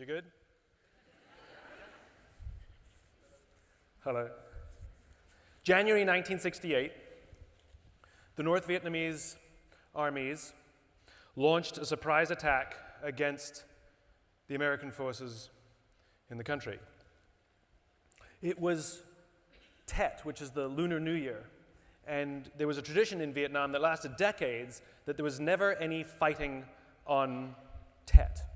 You good? Hello. January 1968, the North Vietnamese armies launched a surprise attack against the American forces in the country. It was Tet, which is the Lunar New Year, and there was a tradition in Vietnam that lasted decades that there was never any fighting on Tet.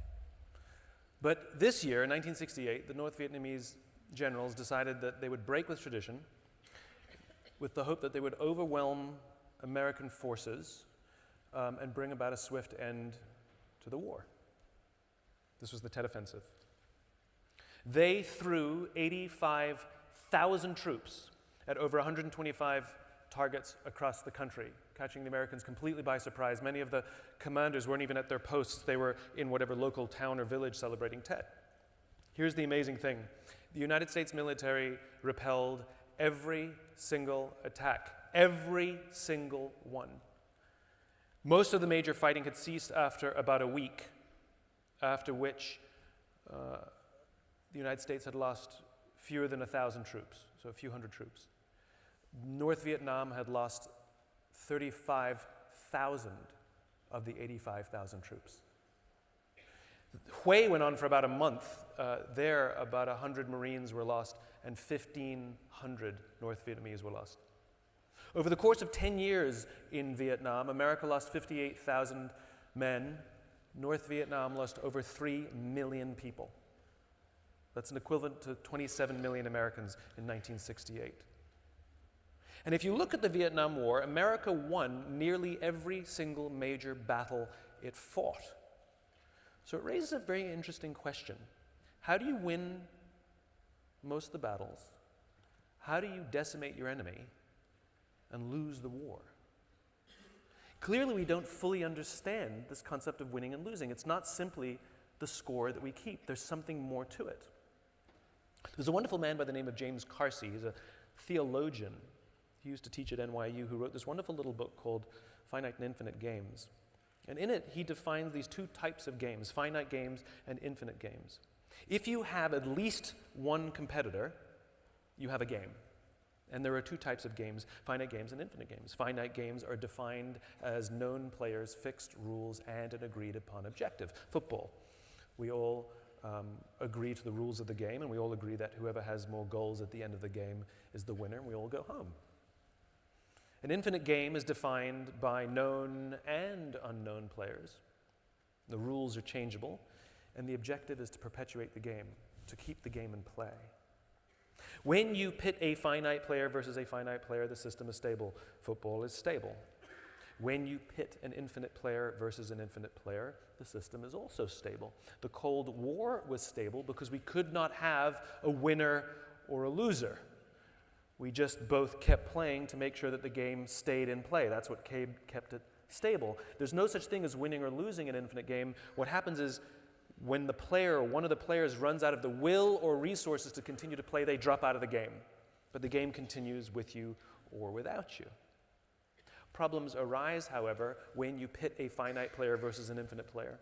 But this year, in 1968, the North Vietnamese generals decided that they would break with tradition with the hope that they would overwhelm American forces and bring about a swift end to the war. This was the Tet Offensive. They threw 85,000 troops at over 125 targets across the country, catching the Americans completely by surprise. Many of the commanders weren't even at their posts. They were in whatever local town or village celebrating Tet. Here's the amazing thing. The United States military repelled every single attack, every single one. Most of the major fighting had ceased after about a week, after which the United States had lost fewer than 1,000 troops, so a few hundred troops. North Vietnam had lost 35,000 of the 85,000 troops. Hue went on for about a month. There, about 100 Marines were lost, and 1,500 North Vietnamese were lost. Over the course of 10 years in Vietnam, America lost 58,000 men. North Vietnam lost over 3 million people. That's an equivalent to 27 million Americans in 1968. And if you look at the Vietnam War, America won nearly every single major battle it fought. So it raises a very interesting question. How do you win most of the battles? How do you decimate your enemy and lose the war? Clearly, we don't fully understand this concept of winning and losing. It's not simply the score that we keep. There's something more to it. There's a wonderful man by the name of James Carsey. He's a theologian. He used to teach at NYU, who wrote this wonderful little book called Finite and Infinite Games. And in it, he defines these two types of games, finite games and infinite games. If you have at least one competitor, you have a game. And there are two types of games, finite games and infinite games. Finite games are defined as known players, fixed rules, and an agreed upon objective. Football. We all agree to the rules of the game, and we all agree that whoever has more goals at the end of the game is the winner, and we all go home. An infinite game is defined by known and unknown players. The rules are changeable, and the objective is to perpetuate the game, to keep the game in play. When you pit a finite player versus a finite player, the system is stable. Football is stable. When you pit an infinite player versus an infinite player, the system is also stable. The Cold War was stable because we could not have a winner or a loser. We just both kept playing to make sure that the game stayed in play. That's what kept it stable. There's no such thing as winning or losing in an infinite game. What happens is when the player or one of the players runs out of the will or resources to continue to play, they drop out of the game. But the game continues with you or without you. Problems arise, however, when you pit a finite player versus an infinite player.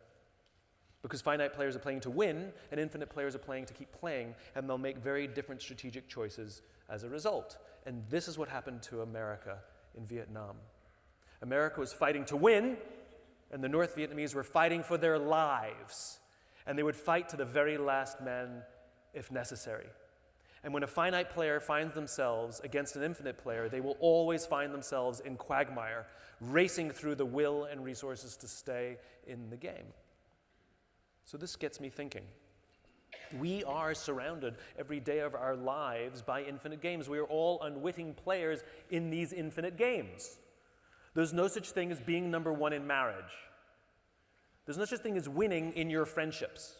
Because finite players are playing to win, and infinite players are playing to keep playing, and they'll make very different strategic choices as a result. And this is what happened to America in Vietnam. America was fighting to win, and the North Vietnamese were fighting for their lives. And they would fight to the very last man if necessary. And when a finite player finds themselves against an infinite player, they will always find themselves in quagmire, racing through the will and resources to stay in the game. So this gets me thinking. We are surrounded every day of our lives by infinite games. We are all unwitting players in these infinite games. There's no such thing as being number one in marriage. There's no such thing as winning in your friendships.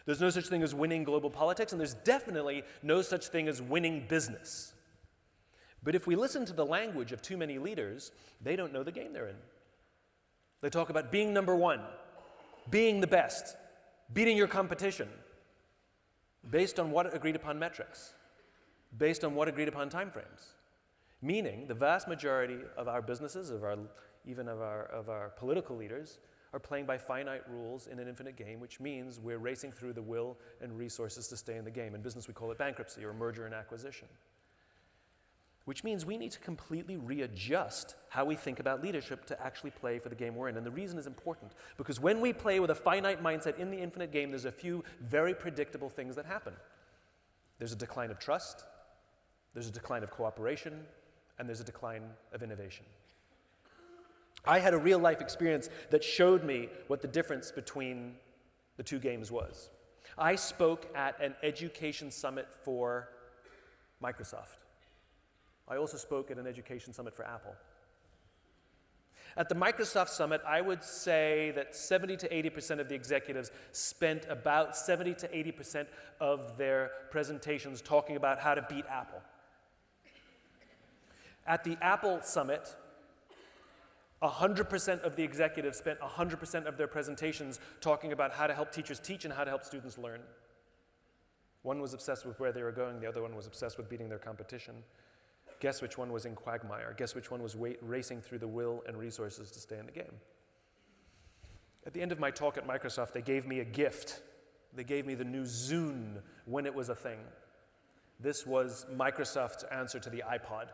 There's no such thing as winning global politics, and there's definitely no such thing as winning business. But if we listen to the language of too many leaders, they don't know the game they're in. They talk about being number one, being the best, beating your competition, based on what agreed upon metrics, based on what agreed upon timeframes. Meaning, the vast majority of our businesses, even of our political leaders, are playing by finite rules in an infinite game, which means we're racing through the will and resources to stay in the game. In business, we call it bankruptcy or merger and acquisition. Which means we need to completely readjust how we think about leadership to actually play for the game we're in. And the reason is important, because when we play with a finite mindset in the infinite game, there's a few very predictable things that happen. There's a decline of trust, there's a decline of cooperation, and there's a decline of innovation. I had a real-life experience that showed me what the difference between the two games was. I spoke at an education summit for Microsoft. I also spoke at an education summit for Apple. At the Microsoft Summit, I would say that 70 to 80% of the executives spent about 70 to 80% of their presentations talking about how to beat Apple. At the Apple Summit, 100% of the executives spent 100% of their presentations talking about how to help teachers teach and how to help students learn. One was obsessed with where they were going, the other one was obsessed with beating their competition. Guess which one was in quagmire? Guess which one was racing through the will and resources to stay in the game? At the end of my talk at Microsoft, they gave me a gift. They gave me the new Zune when it was a thing. This was Microsoft's answer to the iPod.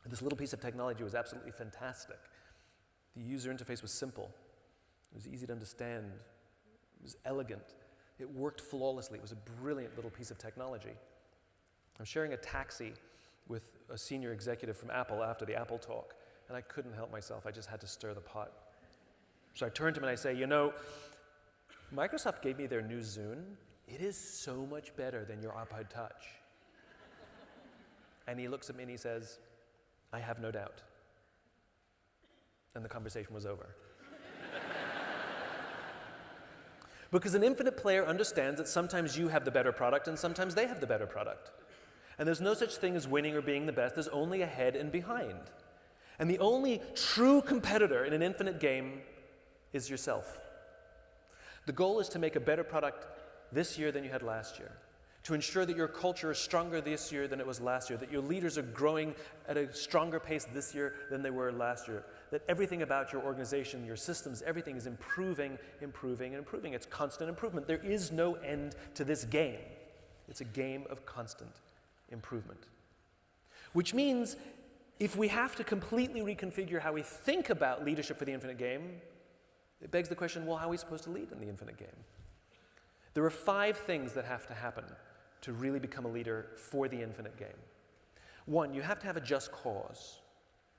This little piece of technology was absolutely fantastic. The user interface was simple. It was easy to understand. It was elegant. It worked flawlessly. It was a brilliant little piece of technology. I'm sharing a taxi with a senior executive from Apple after the Apple talk, and I couldn't help myself. I just had to stir the pot. So I turn to him and I say, you know, Microsoft gave me their new Zune. It is so much better than your iPod Touch. And he looks at me and he says, I have no doubt. And the conversation was over. Because an infinite player understands that sometimes you have the better product and sometimes they have the better product. And there's no such thing as winning or being the best. There's only ahead and behind. And the only true competitor in an infinite game is yourself. The goal is to make a better product this year than you had last year, to ensure that your culture is stronger this year than it was last year, that your leaders are growing at a stronger pace this year than they were last year, that everything about your organization, your systems, everything is improving, improving, and improving. It's constant improvement. There is no end to this game. It's a game of constant improvement. Which means if we have to completely reconfigure how we think about leadership for the infinite game, it begs the question, well, how are we supposed to lead in the infinite game? There are 5 things that have to happen to really become a leader for the infinite game. 1, you have to have a just cause.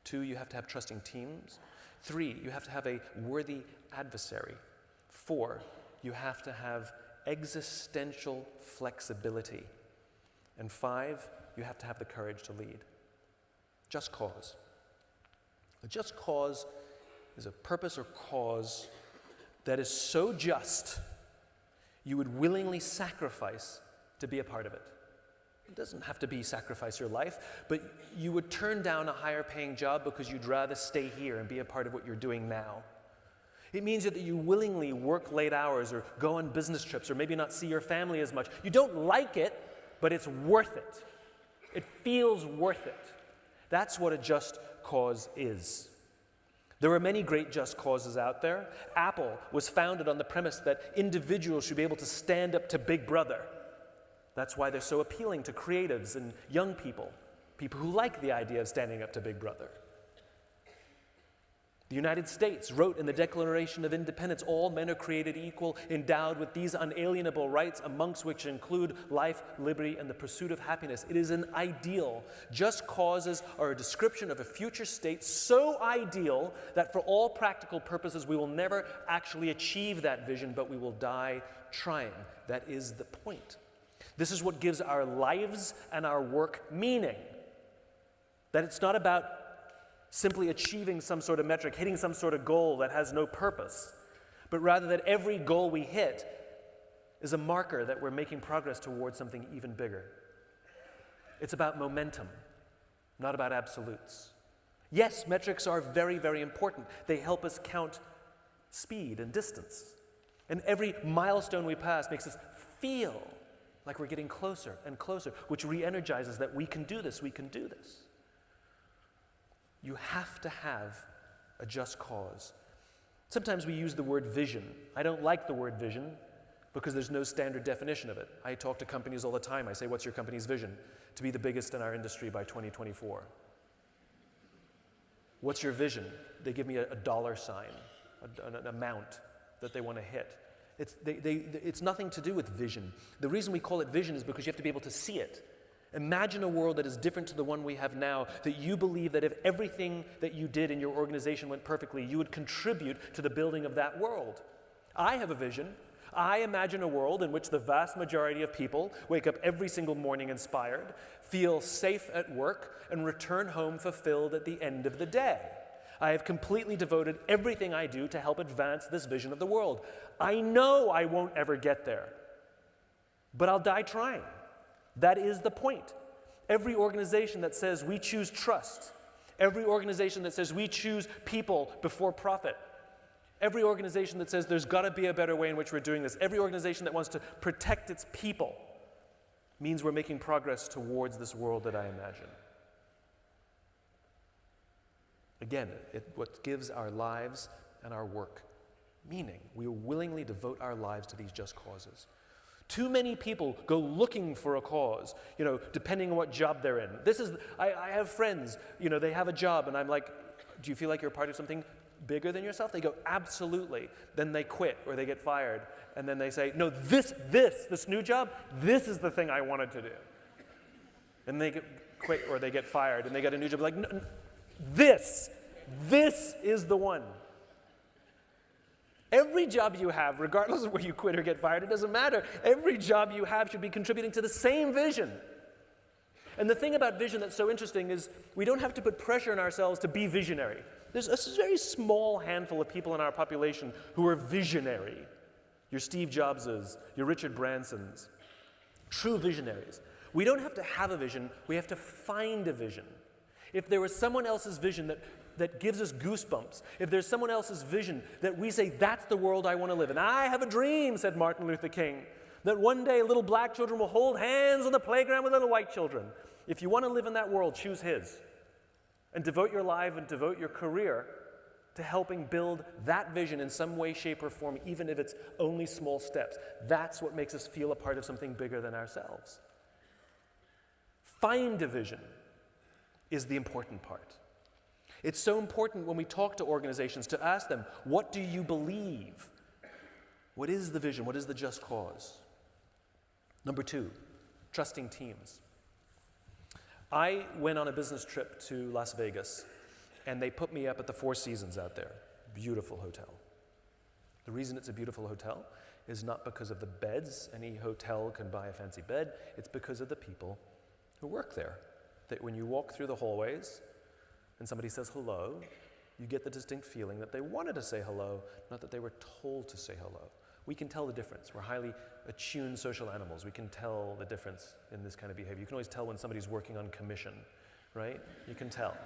2, you have to have trusting teams. 3, you have to have a worthy adversary. 4, you have to have existential flexibility. And 5, you have to have the courage to lead. Just cause. A just cause is a purpose or cause that is so just you would willingly sacrifice to be a part of it. It doesn't have to be sacrifice your life, but you would turn down a higher paying job because you'd rather stay here and be a part of what you're doing now. It means that you willingly work late hours or go on business trips or maybe not see your family as much. You don't like it, but it's worth it. It feels worth it. That's what a just cause is. There are many great just causes out there. Apple was founded on the premise that individuals should be able to stand up to Big Brother. That's why they're so appealing to creatives and young people, people who like the idea of standing up to Big Brother. The United States wrote in the Declaration of Independence, all men are created equal, endowed with these unalienable rights, amongst which include life, liberty, and the pursuit of happiness. It is an ideal. Just causes are a description of a future state so ideal that for all practical purposes we will never actually achieve that vision, but we will die trying. That is the point. This is what gives our lives and our work meaning. That it's not about simply achieving some sort of metric, hitting some sort of goal that has no purpose, but rather that every goal we hit is a marker that we're making progress towards something even bigger. It's about momentum, not about absolutes. Yes, metrics are very, very important. They help us count speed and distance. And every milestone we pass makes us feel like we're getting closer and closer, which re-energizes that we can do this, we can do this. You have to have a just cause. Sometimes we use the word vision. I don't like the word vision because there's no standard definition of it. I talk to companies all the time. I say, what's your company's vision? To be the biggest in our industry by 2024. What's your vision? They give me a dollar sign, an amount that they want to hit. It's nothing to do with vision. The reason we call it vision is because you have to be able to see it. Imagine a world that is different to the one we have now, that you believe that if everything that you did in your organization went perfectly, you would contribute to the building of that world. I have a vision. I imagine a world in which the vast majority of people wake up every single morning inspired, feel safe at work, and return home fulfilled at the end of the day. I have completely devoted everything I do to help advance this vision of the world. I know I won't ever get there, but I'll die trying. That is the point. Every organization that says we choose trust, every organization that says we choose people before profit, every organization that says there's got to be a better way in which we're doing this, every organization that wants to protect its people means we're making progress towards this world that I imagine. Again, what gives our lives and our work meaning. We willingly devote our lives to these just causes. Too many people go looking for a cause, depending on what job they're in. I have friends, they have a job, and I'm like, do you feel like you're part of something bigger than yourself? They go, absolutely. Then they quit or they get fired. And then they say, no, this new job, this is the thing I wanted to do. And they quit or they get fired and they get a new job. Like, no, this is the one. Every job you have, regardless of where you quit or get fired, it doesn't matter. Every job you have should be contributing to the same vision. And the thing about vision that's so interesting is we don't have to put pressure on ourselves to be visionary. There's a very small handful of people in our population who are visionary. Your Steve Jobses, your Richard Bransons, true visionaries. We don't have to have a vision, we have to find a vision. If there was someone else's vision that gives us goosebumps, if there's someone else's vision that we say, that's the world I want to live in. I have a dream, said Martin Luther King, that one day little black children will hold hands on the playground with little white children. If you want to live in that world, choose his. And devote your life and devote your career to helping build that vision in some way, shape, or form, even if it's only small steps. That's what makes us feel a part of something bigger than ourselves. Find a vision is the important part. It's so important when we talk to organizations to ask them, what do you believe? What is the vision? What is the just cause? Number 2, trusting teams. I went on a business trip to Las Vegas, and they put me up at the Four Seasons out there. Beautiful hotel. The reason it's a beautiful hotel is not because of the beds. Any hotel can buy a fancy bed. It's because of the people who work there. That when you walk through the hallways and somebody says hello, you get the distinct feeling that they wanted to say hello, not that they were told to say hello. We can tell the difference. We're highly attuned social animals. We can tell the difference in this kind of behavior. You can always tell when somebody's working on commission, right? You can tell.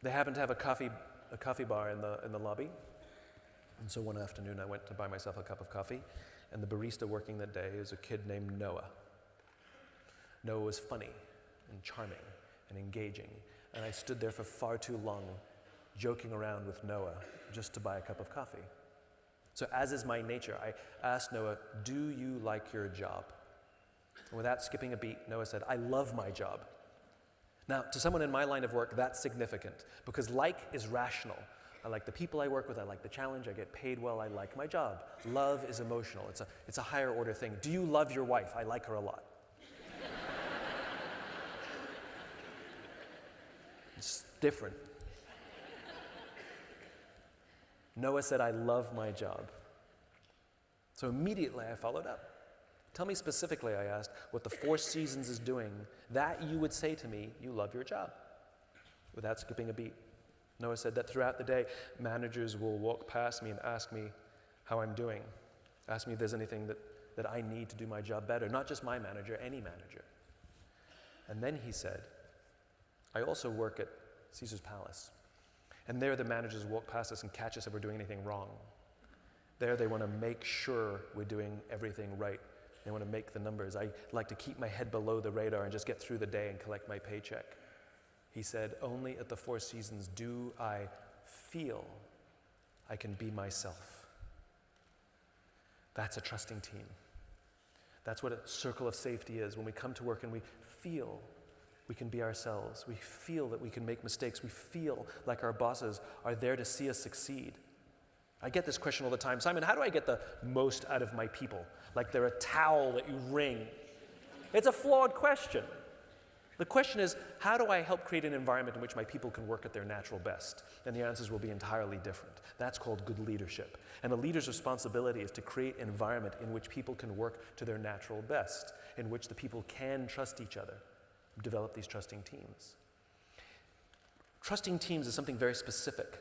They happened to have a coffee bar in the lobby. And so one afternoon I went to buy myself a cup of coffee, and the barista working that day is a kid named Noah. Noah was funny and charming and engaging, and I stood there for far too long joking around with Noah just to buy a cup of coffee. So as is my nature, I asked Noah, do you like your job? And without skipping a beat, Noah said, I love my job. Now, to someone in my line of work, that's significant, because like is rational. I like the people I work with, I like the challenge, I get paid well, I like my job. Love is emotional, it's a higher order thing. Do you love your wife? I like her a lot. It's different. Noah said, I love my job. So immediately I followed up. Tell me specifically, I asked, what the Four Seasons is doing that you would say to me, you love your job, without skipping a beat. Noah said that throughout the day, managers will walk past me and ask me how I'm doing, ask me if there's anything that I need to do my job better, not just my manager, any manager. And then he said, I also work at Caesar's Palace. And there the managers walk past us and catch us if we're doing anything wrong. There they want to make sure we're doing everything right. They want to make the numbers. I like to keep my head below the radar and just get through the day and collect my paycheck. He said, only at the Four Seasons do I feel I can be myself. That's a trusting team. That's what a circle of safety is. When we come to work and we feel we can be ourselves, we feel that we can make mistakes, we feel like our bosses are there to see us succeed. I get this question all the time, Simon, how do I get the most out of my people? Like they're a towel that you wring. It's a flawed question. The question is, how do I help create an environment in which my people can work at their natural best? And the answers will be entirely different. That's called good leadership. And a leader's responsibility is to create an environment in which people can work to their natural best, in which the people can trust each other, develop these trusting teams. Trusting teams is something very specific.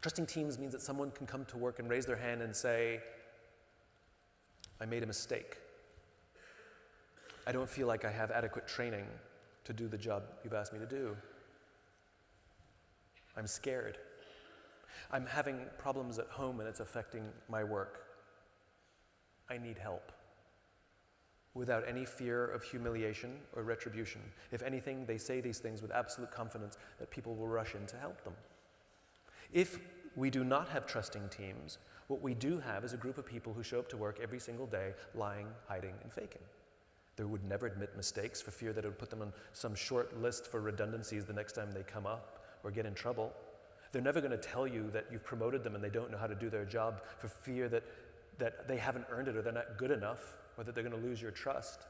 Trusting teams means that someone can come to work and raise their hand and say, I made a mistake. I don't feel like I have adequate training to do the job you've asked me to do. I'm scared. I'm having problems at home and it's affecting my work. I need help. Without any fear of humiliation or retribution. If anything, they say these things with absolute confidence that people will rush in to help them. If we do not have trusting teams, what we do have is a group of people who show up to work every single day lying, hiding, and faking. They would never admit mistakes for fear that it would put them on some short list for redundancies the next time they come up or get in trouble. They're never going to tell you that you've promoted them and they don't know how to do their job for fear that they haven't earned it or they're not good enough or that they're going to lose your trust.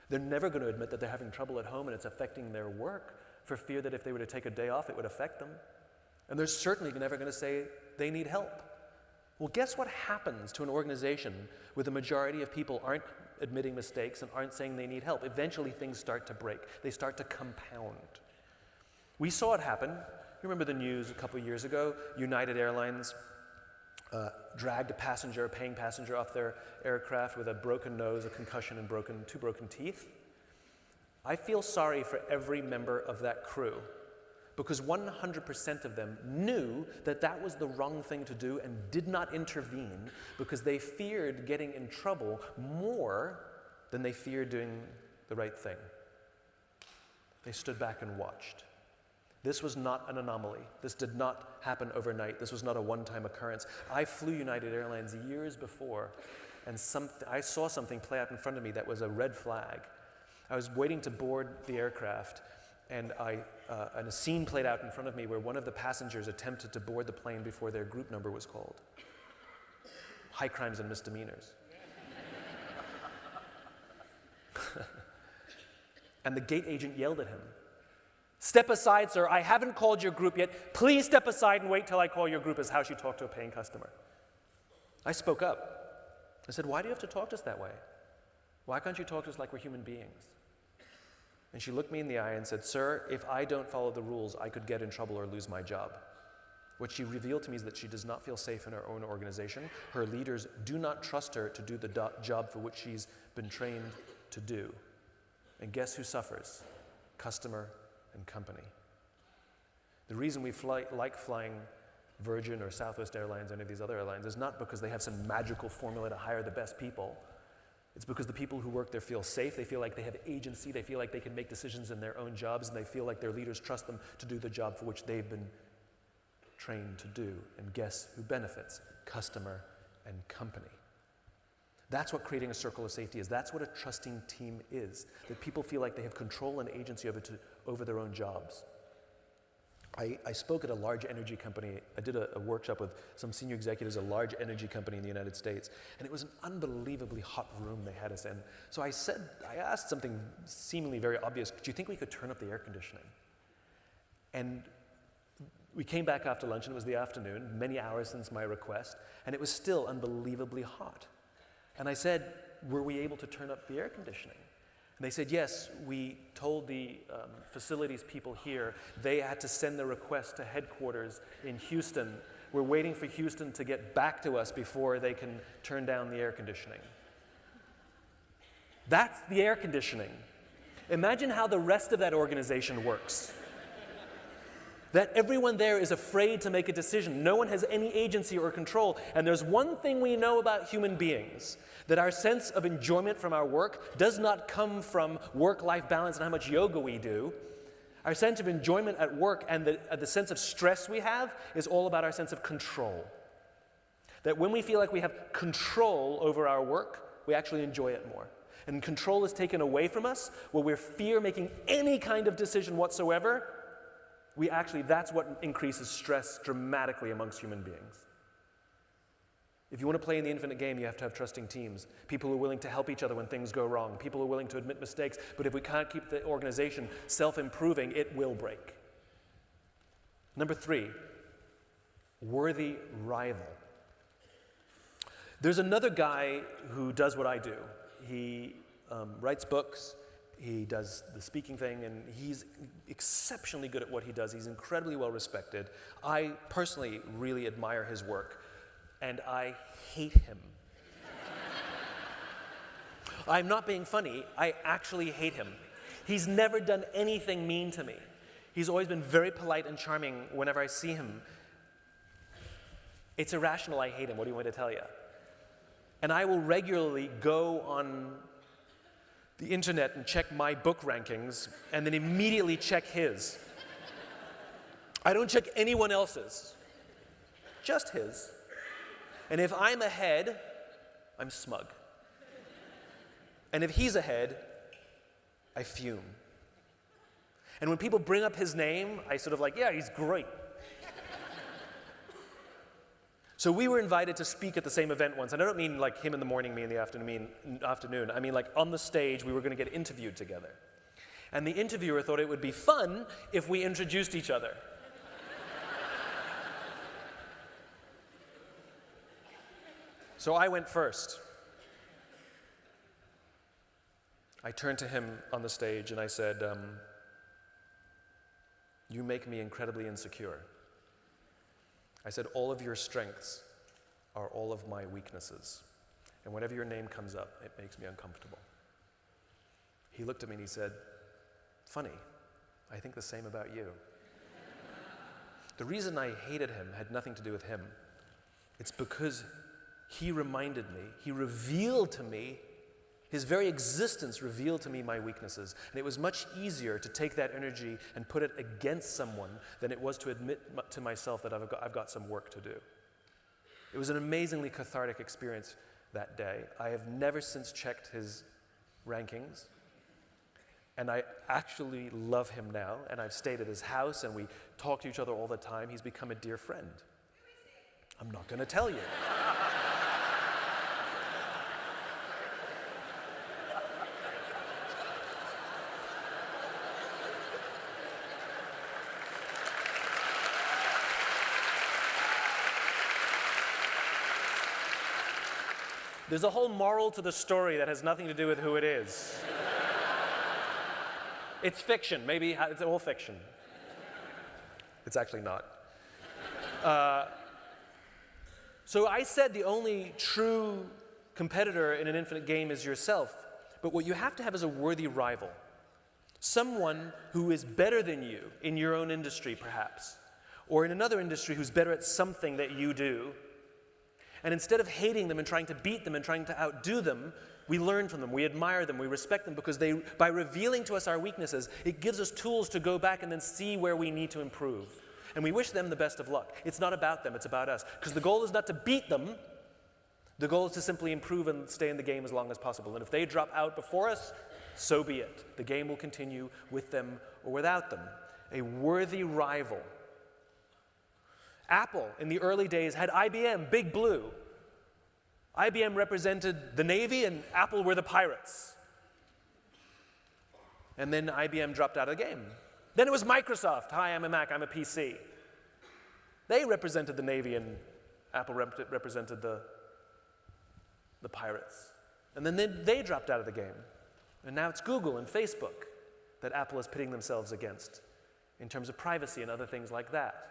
They're never going to admit that they're having trouble at home and it's affecting their work for fear that if they were to take a day off, it would affect them. And they're certainly never going to say they need help. Well, guess what happens to an organization where the majority of people aren't admitting mistakes and aren't saying they need help? Eventually things start to break. They start to compound. We saw it happen. You remember the news a couple of years ago? United Airlines dragged a paying passenger off their aircraft with a broken nose, a concussion, and two broken teeth. I feel sorry for every member of that crew because 100% of them knew that that was the wrong thing to do and did not intervene because they feared getting in trouble more than they feared doing the right thing. They stood back and watched. This was not an anomaly. This did not happen overnight. This was not a one-time occurrence. I flew United Airlines years before, and I saw something play out in front of me that was a red flag. I was waiting to board the aircraft, and a scene played out in front of me where one of the passengers attempted to board the plane before their group number was called. High crimes and misdemeanors. And the gate agent yelled at him, "Step aside, sir. I haven't called your group yet. Please step aside and wait till I call your group," is how she talked to a paying customer. I spoke up. I said, "Why do you have to talk to us that way? Why can't you talk to us like we're human beings?" And she looked me in the eye and said, "Sir, if I don't follow the rules, I could get in trouble or lose my job." What she revealed to me is that she does not feel safe in her own organization. Her leaders do not trust her to do the job for which she's been trained to do. And guess who suffers? Customer and company. The reason we like flying Virgin or Southwest Airlines or any of these other airlines is not because they have some magical formula to hire the best people. It's because the people who work there feel safe, they feel like they have agency, they feel like they can make decisions in their own jobs, and they feel like their leaders trust them to do the job for which they've been trained to do. And guess who benefits? Customer and company. That's what creating a circle of safety is. That's what a trusting team is, that people feel like they have control and agency over their own jobs. I spoke at a large energy company. I did a workshop with some senior executives, a large energy company in the United States, and it was an unbelievably hot room they had us in. So I asked something seemingly very obvious: "Do you think we could turn up the air conditioning?" And we came back after lunch, and it was the afternoon, many hours since my request, and it was still unbelievably hot. And I said, "Were we able to turn up the air conditioning?" And they said, "Yes, we told the facilities people here they had to send the request to headquarters in Houston. We're waiting for Houston to get back to us before they can turn down the air conditioning." That's the air conditioning. Imagine how the rest of that organization works. That everyone there is afraid to make a decision. No one has any agency or control. And there's one thing we know about human beings, that our sense of enjoyment from our work does not come from work-life balance and how much yoga we do. Our sense of enjoyment at work and the sense of stress we have is all about our sense of control. That when we feel like we have control over our work, we actually enjoy it more. And control is taken away from us, where we fear making any kind of decision whatsoever, that's what increases stress dramatically amongst human beings. If you want to play in the infinite game, you have to have trusting teams. People who are willing to help each other when things go wrong. People who are willing to admit mistakes. But if we can't keep the organization self-improving, it will break. Number 3, worthy rival. There's another guy who does what I do. He writes books. He does the speaking thing, and he's exceptionally good at what he does. He's incredibly well respected. I personally really admire his work, and I hate him. I'm not being funny. I actually hate him. He's never done anything mean to me. He's always been very polite and charming whenever I see him. It's irrational I hate him. What do you want me to tell you? And I will regularly go on the internet and check my book rankings and then immediately check his. I don't check anyone else's, just his. And if I'm ahead, I'm smug. And if he's ahead, I fume. And when people bring up his name, I sort of like, yeah, he's great. So we were invited to speak at the same event once, and I don't mean like him in the morning, me in the afternoon. I mean like on the stage, we were going to get interviewed together. And the interviewer thought it would be fun if we introduced each other. So I went first. I turned to him on the stage and I said, you make me incredibly insecure. I said, all of your strengths are all of my weaknesses. And whenever your name comes up, it makes me uncomfortable. He looked at me and he said, funny, I think the same about you. The reason I hated him had nothing to do with him. It's because he reminded me, he revealed to me, his very existence revealed to me my weaknesses. And it was much easier to take that energy and put it against someone than it was to admit to myself that I've got some work to do. It was an amazingly cathartic experience that day. I have never since checked his rankings. And I actually love him now. And I've stayed at his house and we talk to each other all the time. He's become a dear friend. I'm not going to tell you. There's a whole moral to the story that has nothing to do with who it is. It's fiction. Maybe it's all fiction. It's actually not. So I said the only true competitor in an infinite game is yourself. But what you have to have is a worthy rival. Someone who is better than you in your own industry, perhaps. Or in another industry who's better at something that you do. And instead of hating them and trying to beat them and trying to outdo them, we learn from them, we admire them, we respect them because by revealing to us our weaknesses, it gives us tools to go back and then see where we need to improve. And we wish them the best of luck. It's not about them, it's about us. Because the goal is not to beat them, the goal is to simply improve and stay in the game as long as possible. And if they drop out before us, so be it. The game will continue with them or without them. A worthy rival. Apple, in the early days, had IBM, Big Blue. IBM represented the Navy and Apple were the pirates. And then IBM dropped out of the game. Then it was Microsoft. Hi, I'm a Mac, I'm a PC. They represented the Navy and Apple represented the pirates. And then they dropped out of the game. And now it's Google and Facebook that Apple is pitting themselves against in terms of privacy and other things like that.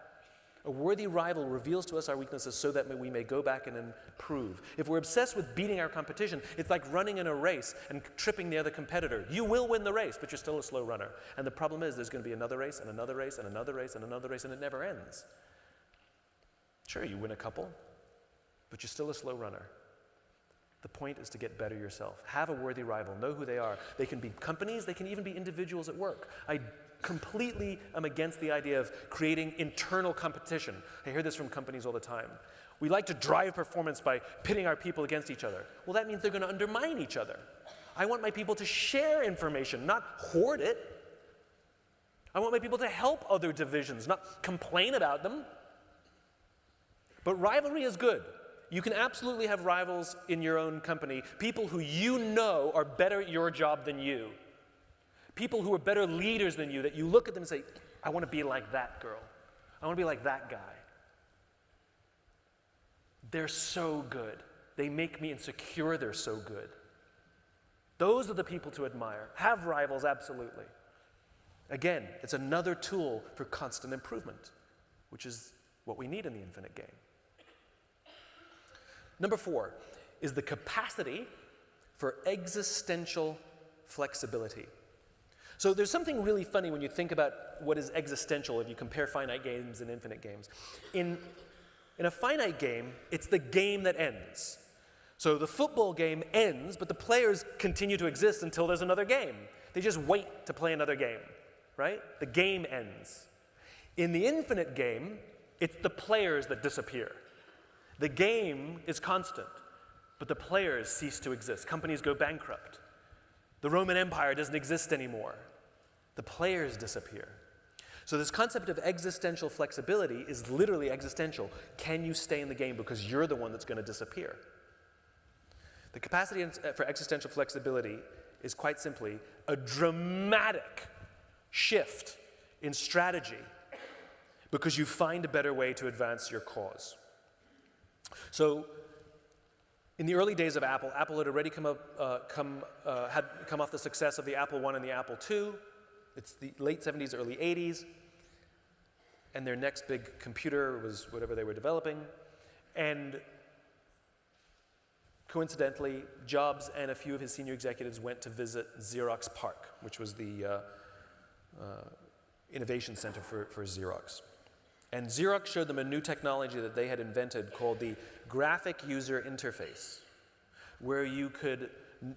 A worthy rival reveals to us our weaknesses so that we may go back and improve. If we're obsessed with beating our competition, it's like running in a race and tripping the other competitor. You will win the race, but you're still a slow runner. And the problem is there's going to be another race and another race and another race and another race, and it never ends. Sure, you win a couple, but you're still a slow runner. The point is to get better yourself. Have a worthy rival. Know who they are. They can be companies. They can even be individuals at work. I Completely am against the idea of creating internal competition. I hear this from companies all the time. We like to drive performance by pitting our people against each other. Well, that means they're going to undermine each other. I want my people to share information, not hoard it. I want my people to help other divisions, not complain about them. But rivalry is good. You can absolutely have rivals in your own company, people who you know are better at your job than you. People who are better leaders than you, that you look at them and say, I want to be like that girl. I want to be like that guy. They're so good. They make me insecure they're so good. Those are the people to admire. Have rivals, absolutely. Again, it's another tool for constant improvement, which is what we need in the infinite game. Number 4 is the capacity for existential flexibility. So there's something really funny when you think about what is existential if you compare finite games and infinite games. In a finite game, it's the game that ends. So the football game ends, but the players continue to exist until there's another game. They just wait to play another game, right? The game ends. In the infinite game, it's the players that disappear. The game is constant, but the players cease to exist. Companies go bankrupt. The Roman Empire doesn't exist anymore. The players disappear. So this concept of existential flexibility is literally existential. Can you stay in the game because you're the one that's going to disappear? The capacity for existential flexibility is quite simply a dramatic shift in strategy because you find a better way to advance your cause. So, in the early days of Apple, Apple had already come off the success of the Apple I and the Apple II. It's the late 70s, early 80s. And their next big computer was whatever they were developing. And coincidentally, Jobs and a few of his senior executives went to visit Xerox PARC, which was the innovation center for Xerox. And Xerox showed them a new technology that they had invented called the graphic user interface, where you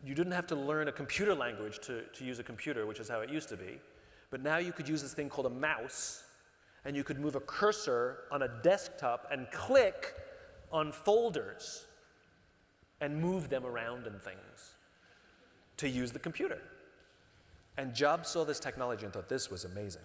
didn't have to learn a computer language to use a computer, which is how it used to be, but now you could use this thing called a mouse, and you could move a cursor on a desktop and click on folders and move them around and things to use the computer. And Jobs saw this technology and thought this was amazing.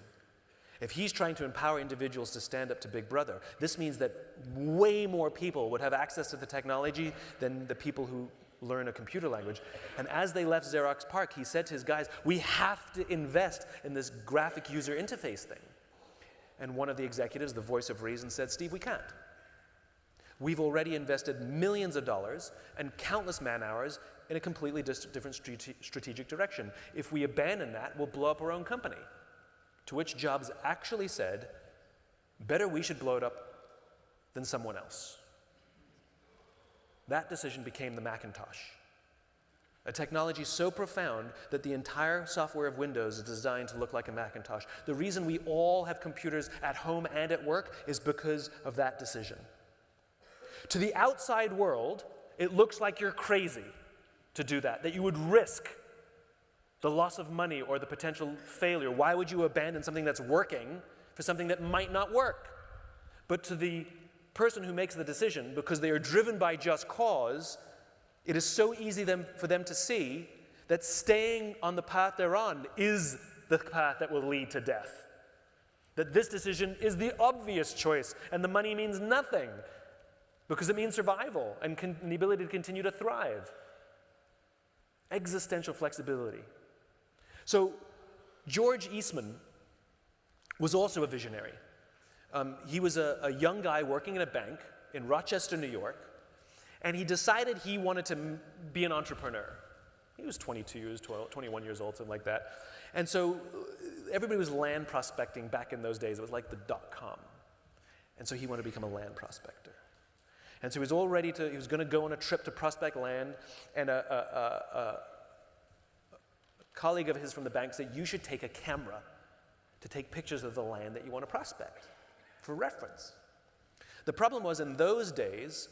If he's trying to empower individuals to stand up to Big Brother, this means that way more people would have access to the technology than the people who learn a computer language. And as they left Xerox PARC, he said to his guys, we have to invest in this graphic user interface thing. And one of the executives, the voice of reason, said, Steve, we can't. We've already invested millions of dollars and countless man-hours in a completely different strategic direction. If we abandon that, we'll blow up our own company. To which Jobs actually said, better we should blow it up than someone else. That decision became the Macintosh, a technology so profound that the entire software of Windows is designed to look like a Macintosh. The reason we all have computers at home and at work is because of that decision. To the outside world, it looks like you're crazy to do that you would risk the loss of money or the potential failure. Why would you abandon something that's working for something that might not work? But to the person who makes the decision, because they are driven by just cause, it is so easy for them to see that staying on the path they're on is the path that will lead to death. That this decision is the obvious choice, and the money means nothing, because it means survival and the ability to continue to thrive. Existential flexibility. So George Eastman was also a visionary. He was a young guy working in a bank in Rochester, New York, and he decided he wanted to be an entrepreneur. He was 21 years old, something like that. And so everybody was land prospecting back in those days. It was like the .com. And so he wanted to become a land prospector. And so he was going to go on a trip to prospect land, and a colleague of his from the bank said, you should take a camera to take pictures of the land that you want to prospect for reference. The problem was, in those days,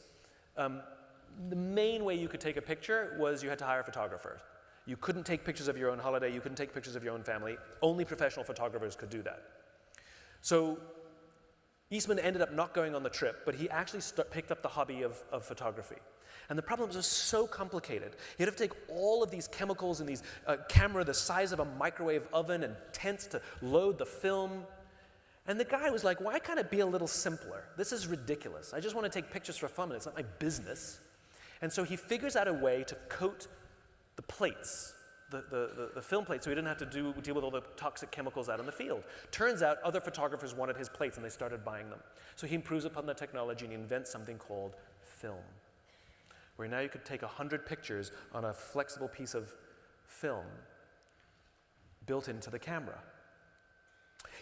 the main way you could take a picture was you had to hire a photographer. You couldn't take pictures of your own holiday, you couldn't take pictures of your own family. Only professional photographers could do that. So Eastman ended up not going on the trip, but he actually picked up the hobby of photography. And the problems are so complicated. He'd have to take all of these chemicals and these camera the size of a microwave oven and tents to load the film. And the guy was like, why can't it be a little simpler? This is ridiculous. I just want to take pictures for fun, and it's not my business. And so he figures out a way to coat the plates, the film plates, so he didn't have to deal with all the toxic chemicals out in the field. Turns out other photographers wanted his plates, and they started buying them. So he improves upon the technology, and he invents something called film, where now you could take 100 pictures on a flexible piece of film built into the camera.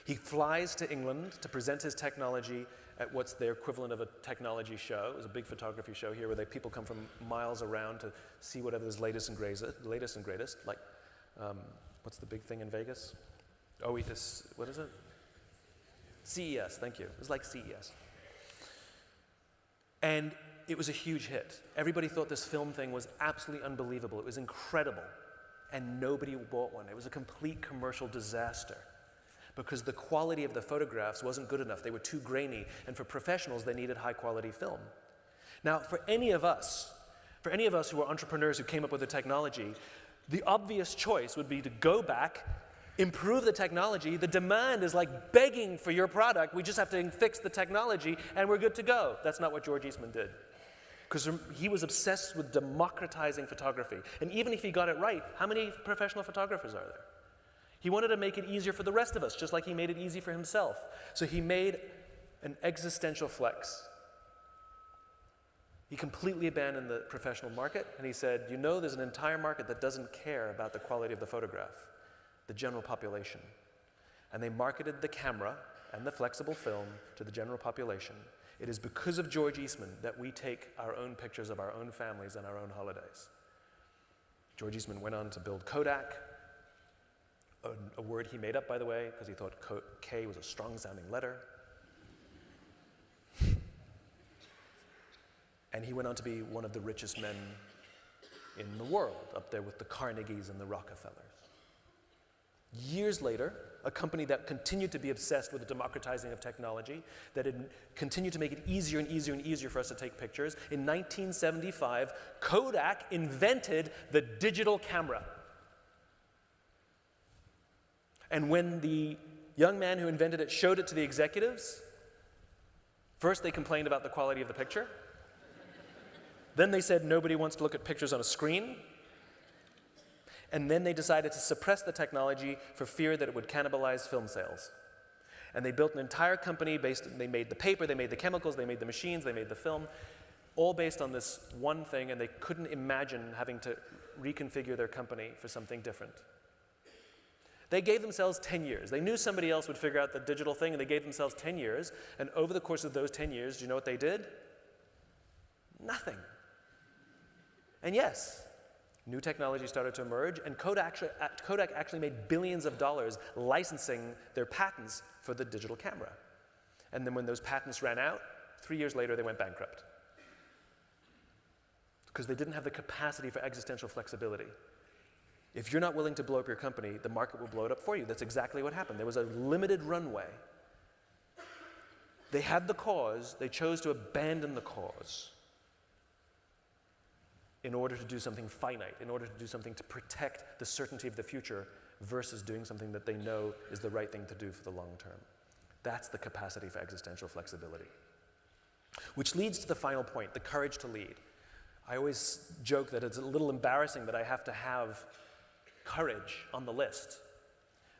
He flies to England to present his technology at what's their equivalent of a technology show. It was a big photography show here where people come from miles around to see whatever is latest and greatest. Like, what's the big thing in Vegas? Oh, what is it? CES, thank you. It was like CES. And it was a huge hit. Everybody thought this film thing was absolutely unbelievable. It was incredible. And nobody bought one. It was a complete commercial disaster, because the quality of the photographs wasn't good enough. They were too grainy, and for professionals, they needed high-quality film. Now, for any of us who are entrepreneurs who came up with the technology, the obvious choice would be to go back, improve the technology. The demand is like begging for your product. We just have to fix the technology, and we're good to go. That's not what George Eastman did, because he was obsessed with democratizing photography. And even if he got it right, how many professional photographers are there? He wanted to make it easier for the rest of us, just like he made it easy for himself. So he made an existential flex. He completely abandoned the professional market, and he said, you know, there's an entire market that doesn't care about the quality of the photograph, the general population. And they marketed the camera and the flexible film to the general population. It is because of George Eastman that we take our own pictures of our own families and our own holidays. George Eastman went on to build Kodak, a word he made up, by the way, because he thought K was a strong-sounding letter. And he went on to be one of the richest men in the world, up there with the Carnegies and the Rockefellers. Years later, a company that continued to be obsessed with the democratizing of technology, that had continued to make it easier and easier and easier for us to take pictures, in 1975, Kodak invented the digital camera. And when the young man who invented it showed it to the executives, first they complained about the quality of the picture. Then they said nobody wants to look at pictures on a screen. And then they decided to suppress the technology for fear that it would cannibalize film sales. And they built an entire company they made the paper, they made the chemicals, they made the machines, they made the film, all based on this one thing, and they couldn't imagine having to reconfigure their company for something different. They gave themselves 10 years. They knew somebody else would figure out the digital thing, and they gave themselves 10 years. And over the course of those 10 years, do you know what they did? Nothing. And yes, new technology started to emerge, and Kodak actually made billions of dollars licensing their patents for the digital camera. And then when those patents ran out, 3 years later, they went bankrupt, because they didn't have the capacity for existential flexibility. If you're not willing to blow up your company, the market will blow it up for you. That's exactly what happened. There was a limited runway. They had the cause. They chose to abandon the cause in order to do something finite, in order to do something to protect the certainty of the future versus doing something that they know is the right thing to do for the long term. That's the capacity for existential flexibility. Which leads to the final point, the courage to lead. I always joke that it's a little embarrassing that I have to have courage on the list.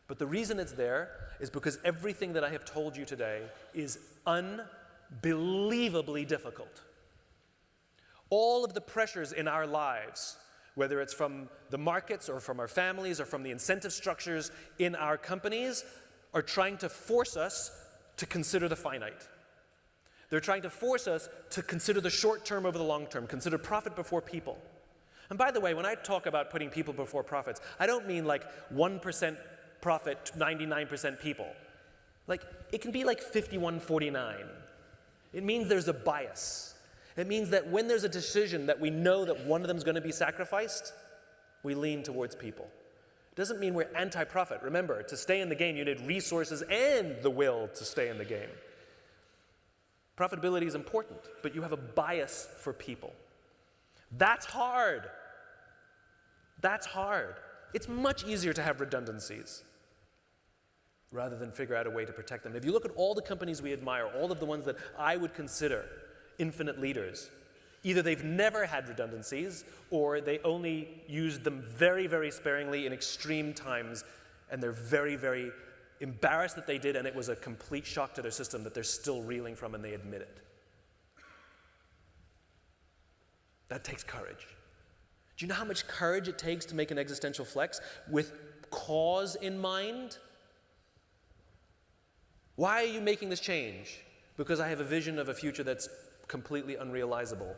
But the reason it's there is because everything that I have told you today is unbelievably difficult. All of the pressures in our lives, whether it's from the markets or from our families or from the incentive structures in our companies, are trying to force us to consider the finite. They're trying to force us to consider the short term over the long term, consider profit before people. And by the way, when I talk about putting people before profits, I don't mean like 1% profit, 99% people. Like, it can be like 51-49. It means there's a bias. It means that when there's a decision that we know that one of them is going to be sacrificed, We lean towards people. It doesn't mean we're anti-profit. Remember, to stay in the game, you need resources and the will to stay in the game. Profitability is important, but you have a bias for people. That's hard. That's hard. It's much easier to have redundancies rather than figure out a way to protect them. If you look at all the companies we admire, all of the ones that I would consider infinite leaders, either they've never had redundancies or they only used them very, very sparingly in extreme times, and they're very, very embarrassed that they did, and it was a complete shock to their system that they're still reeling from, and they admit it. That takes courage. Do you know how much courage it takes to make an existential flex with cause in mind? Why are you making this change? Because I have a vision of a future that's completely unrealizable,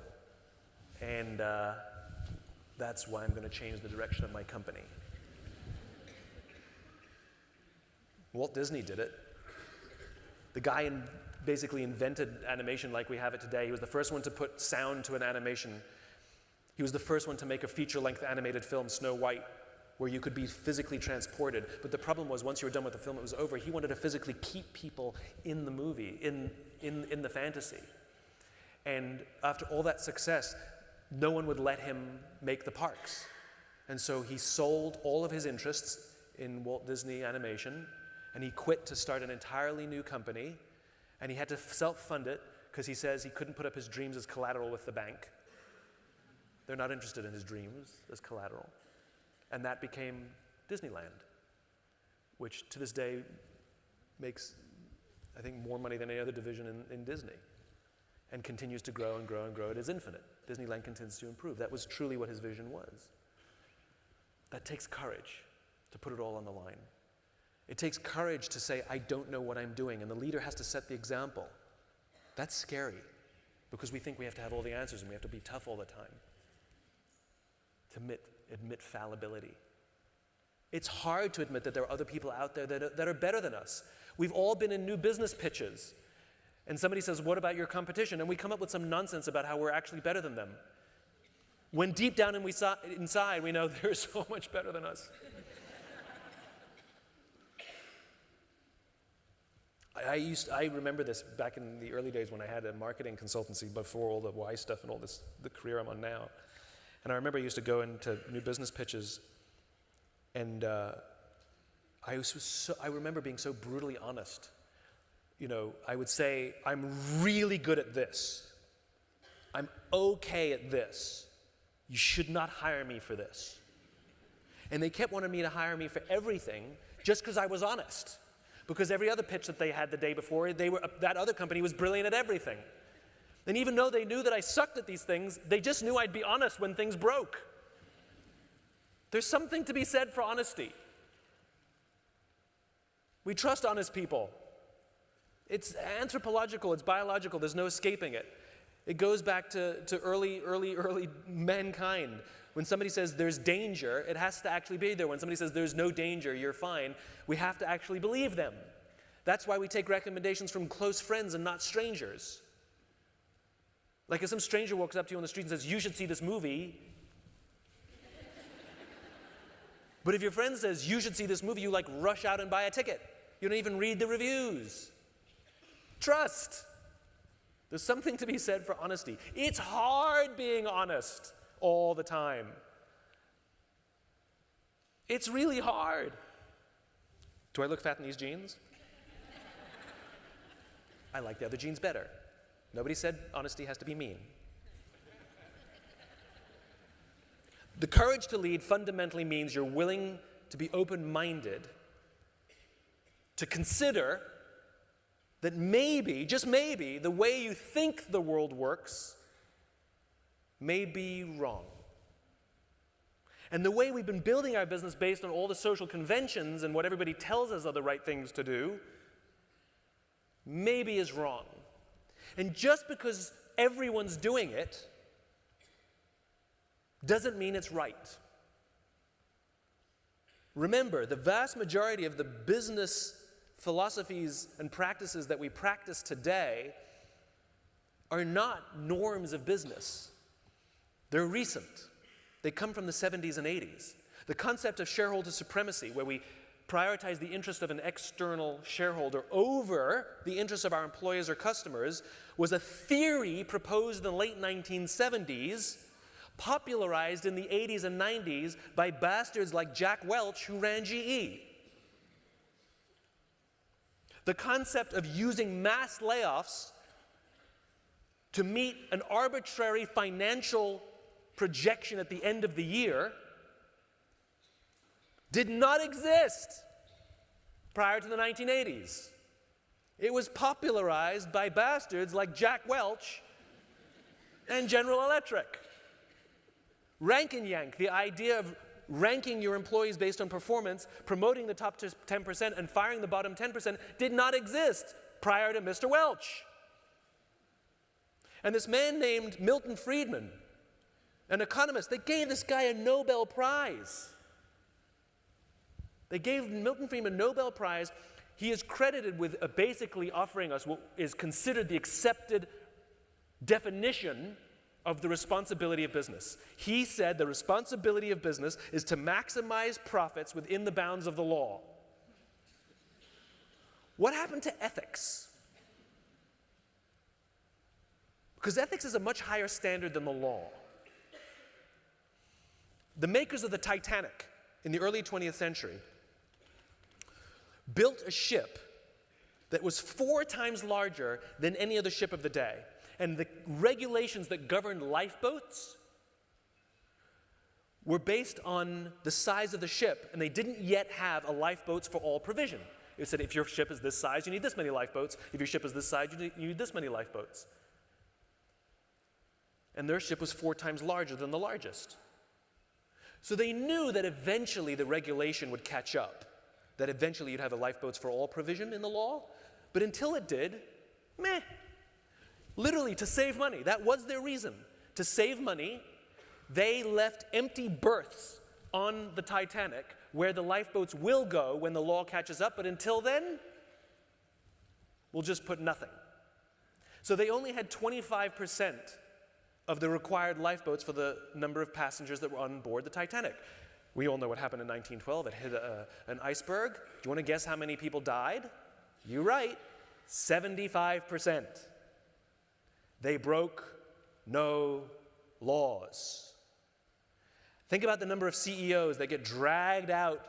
and that's why I'm going to change the direction of my company. Walt Disney did it. The guy basically invented animation like we have it today. He was the first one to put sound to an animation. He was the first one to make a feature-length animated film, Snow White, where you could be physically transported. But the problem was, once you were done with the film, it was over. He wanted to physically keep people in the movie, in the fantasy. And after all that success, no one would let him make the parks. And so he sold all of his interests in Walt Disney Animation, and he quit to start an entirely new company, and he had to self-fund it because he says he couldn't put up his dreams as collateral with the bank. They're not interested in his dreams as collateral. And that became Disneyland, which to this day makes, I think, more money than any other division in Disney, and continues to grow and grow and grow. It is infinite. Disneyland continues to improve. That was truly what his vision was. That takes courage to put it all on the line. It takes courage to say, I don't know what I'm doing, and the leader has to set the example. That's scary, because we think we have to have all the answers and we have to be tough all the time. To admit fallibility. It's hard to admit that there are other people out there that are better than us. We've all been in new business pitches, and somebody says, what about your competition? And we come up with some nonsense about how we're actually better than them. When deep down inside, we know they're so much better than us. I remember this back in the early days when I had a marketing consultancy before all the Y stuff and all this, the career I'm on now. And I remember I used to go into new business pitches, and I remember being so brutally honest. You know, I would say, I'm really good at this. I'm okay at this. You should not hire me for this. And they kept wanting me to hire me for everything just because I was honest. Because every other pitch that they had the day before, that other company was brilliant at everything. And even though they knew that I sucked at these things, they just knew I'd be honest when things broke. There's something to be said for honesty. We trust honest people. It's anthropological, it's biological, there's no escaping it. It goes back to early mankind. When somebody says there's danger, it has to actually be there. When somebody says there's no danger, you're fine, we have to actually believe them. That's why we take recommendations from close friends and not strangers. Like if some stranger walks up to you on the street and says, you should see this movie. But if your friend says, you should see this movie, you like rush out and buy a ticket. You don't even read the reviews. Trust. There's something to be said for honesty. It's hard being honest all the time. It's really hard. Do I look fat in these jeans? I like the other jeans better. Nobody said honesty has to be mean. The courage to lead fundamentally means you're willing to be open-minded, to consider that maybe, just maybe, the way you think the world works may be wrong. And the way we've been building our business based on all the social conventions and what everybody tells us are the right things to do maybe is wrong. And just because everyone's doing it doesn't mean it's right. Remember, the vast majority of the business philosophies and practices that we practice today are not norms of business. They're recent. They come from the 70s and 80s. The concept of shareholder supremacy, where we prioritize the interest of an external shareholder over the interests of our employers or customers, was a theory proposed in the late 1970s, popularized in the 80s and 90s by bastards like Jack Welch, who ran GE. The concept of using mass layoffs to meet an arbitrary financial projection at the end of the year did not exist prior to the 1980s. It was popularized by bastards like Jack Welch and General Electric. Rank and yank, the idea of ranking your employees based on performance, promoting the top 10% and firing the bottom 10% did not exist prior to Mr. Welch. And this man named Milton Friedman, an economist, they gave this guy a Nobel Prize. They gave Milton Friedman a Nobel Prize. He is credited with basically offering us what is considered the accepted definition of the responsibility of business. He said the responsibility of business is to maximize profits within the bounds of the law. What happened to ethics? Because ethics is a much higher standard than the law. The makers of the Titanic in the early 20th century built a ship that was 4 times larger than any other ship of the day. And the regulations that governed lifeboats were based on the size of the ship, and they didn't yet have a lifeboats for all provision. It said if your ship is this size, you need this many lifeboats. If your ship is this size, you need this many lifeboats. And their ship was 4 times larger than the largest. So they knew that eventually the regulation would catch up, that eventually you'd have a lifeboats for all provision in the law. But until it did, meh. Literally, to save money. That was their reason. To save money, they left empty berths on the Titanic where the lifeboats will go when the law catches up, but until then, we'll just put nothing. So they only had 25% of the required lifeboats for the number of passengers that were on board the Titanic. We all know what happened in 1912. It hit an iceberg. Do you want to guess how many people died? You're right, 75%. They broke no laws. Think about the number of CEOs that get dragged out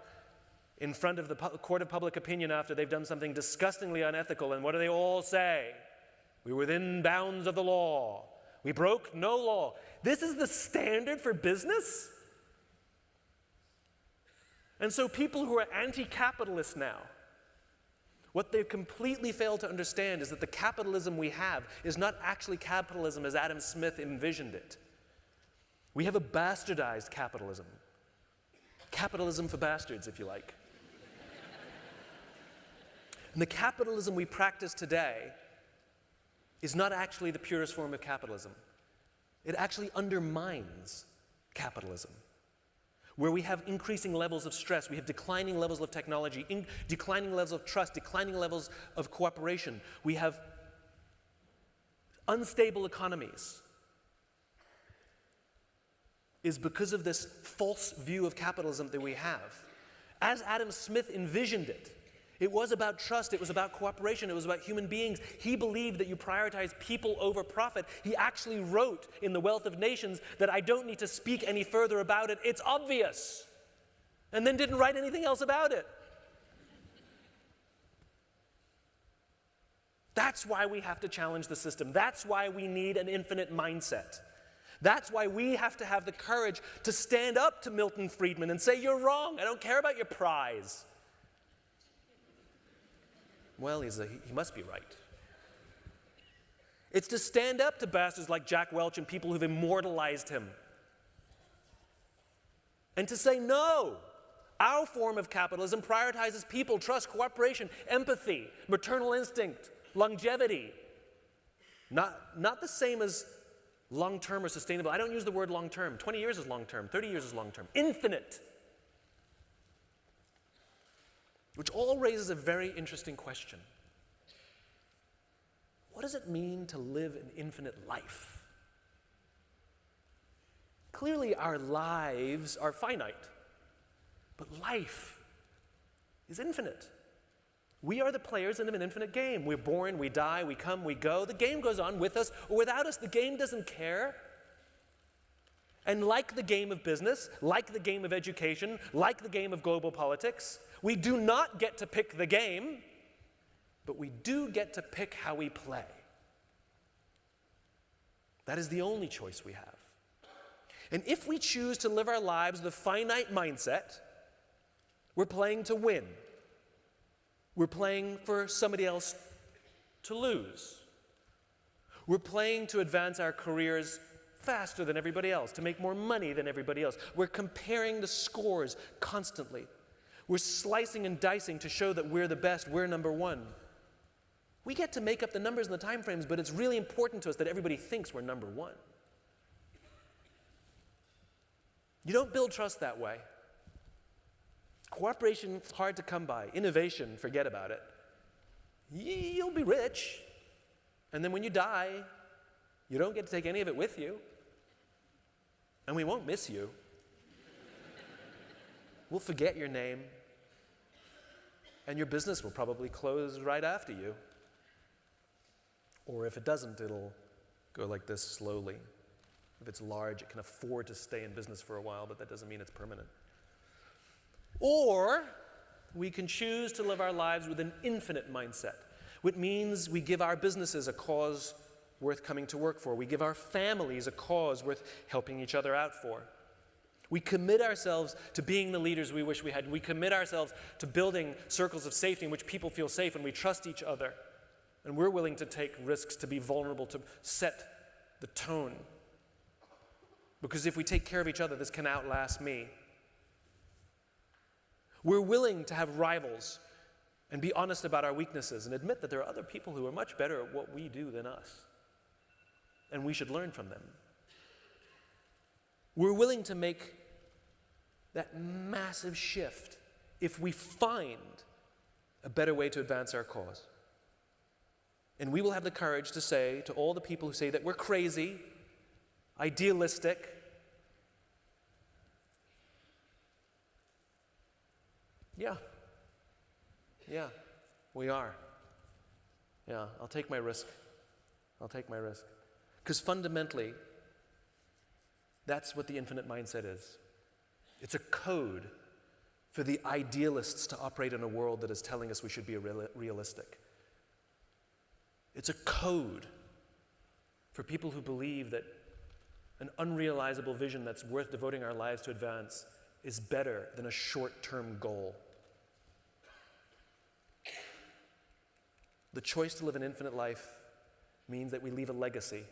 in front of the court of public opinion after they've done something disgustingly unethical, and what do they all say? We were within bounds of the law. We broke no law. This is the standard for business? And so people who are anti-capitalist now, what they've completely failed to understand is that the capitalism we have is not actually capitalism as Adam Smith envisioned it. We have a bastardized capitalism. Capitalism for bastards, if you like. And the capitalism we practice today is not actually the purest form of capitalism. It actually undermines capitalism, where we have increasing levels of stress, we have declining levels of technology, declining levels of trust, declining levels of cooperation. We have unstable economies. Is because of this false view of capitalism that we have. As Adam Smith envisioned it, it was about trust, it was about cooperation, it was about human beings. He believed that you prioritize people over profit. He actually wrote in The Wealth of Nations that I don't need to speak any further about it, it's obvious. And then didn't write anything else about it. That's why we have to challenge the system. That's why we need an infinite mindset. That's why we have to have the courage to stand up to Milton Friedman and say, you're wrong, I don't care about your prize. Well, he must be right. It's to stand up to bastards like Jack Welch and people who've immortalized him. And to say, no, our form of capitalism prioritizes people, trust, cooperation, empathy, maternal instinct, longevity. Not the same as long-term or sustainable. I don't use the word long-term. 20 years is long-term. 30 years is long-term. Infinite. Which all raises a very interesting question. What does it mean to live an infinite life? Clearly, our lives are finite, but life is infinite. We are the players in an infinite game. We're born, we die, we come, we go. The game goes on with us or without us. The game doesn't care. And like the game of business, like the game of education, like the game of global politics, we do not get to pick the game, but we do get to pick how we play. That is the only choice we have. And if we choose to live our lives with a finite mindset, we're playing to win. We're playing for somebody else to lose. We're playing to advance our careers faster than everybody else, to make more money than everybody else. We're comparing the scores constantly. We're slicing and dicing to show that we're the best, we're number one. We get to make up the numbers and the time frames, but it's really important to us that everybody thinks we're number one. You don't build trust that way. Cooperation, hard to come by. Innovation, forget about it. You'll be rich, and then when you die, you don't get to take any of it with you, and we won't miss you. We'll forget your name, and your business will probably close right after you. Or if it doesn't, it'll go like this slowly. If it's large, it can afford to stay in business for a while, but that doesn't mean it's permanent. Or we can choose to live our lives with an infinite mindset, which means we give our businesses a cause worth coming to work for. We give our families a cause worth helping each other out for. We commit ourselves to being the leaders we wish we had. We commit ourselves to building circles of safety in which people feel safe and we trust each other. And we're willing to take risks, to be vulnerable, to set the tone. Because if we take care of each other, this can outlast me. We're willing to have rivals and be honest about our weaknesses and admit that there are other people who are much better at what we do than us. And we should learn from them. We're willing to make that massive shift if we find a better way to advance our cause. And we will have the courage to say to all the people who say that we're crazy, idealistic, yeah, we are. Yeah, I'll take my risk. Because fundamentally, that's what the infinite mindset is. It's a code for the idealists to operate in a world that is telling us we should be realistic. It's a code for people who believe that an unrealizable vision that's worth devoting our lives to advance is better than a short-term goal. The choice to live an infinite life means that we leave a legacy.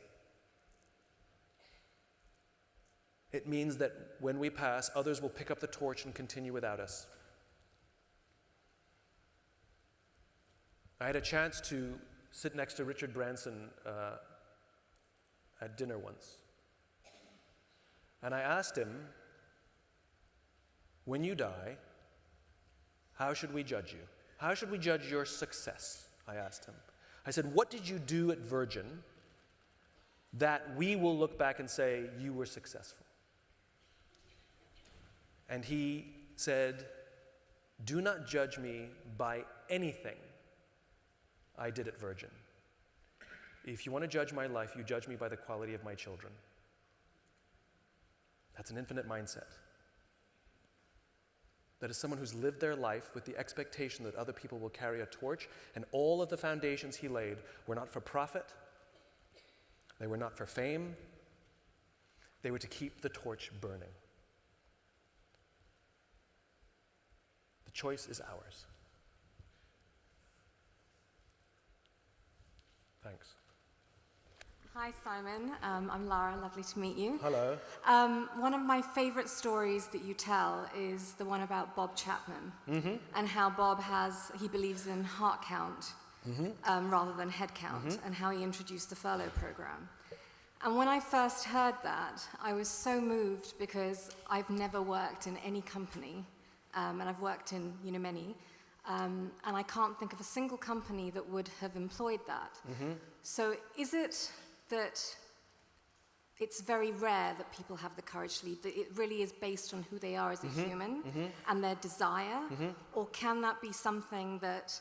It means that when we pass, others will pick up the torch and continue without us. I had a chance to sit next to Richard Branson at dinner once. And I asked him, when you die, how should we judge you? How should we judge your success? I asked him. I said, what did you do at Virgin that we will look back and say you were successful? And he said, do not judge me by anything I did at Virgin. If you want to judge my life, you judge me by the quality of my children. That's an infinite mindset. That is someone who's lived their life with the expectation that other people will carry a torch, and all of the foundations he laid were not for profit, they were not for fame, they were to keep the torch burning. The choice is ours. Thanks. Hi, Simon. I'm Lara. Lovely to meet you. Hello. One of my favorite stories that you tell is the one about Bob Chapman and how Bob he believes in heart count rather than head count and how he introduced the furlough program. And when I first heard that, I was so moved because I've never worked in any company and I've worked in many. And I can't think of a single company that would have employed that. So is it that it's very rare that people have the courage to lead. That it really is based on who they are as a human and their desire, or can that be something that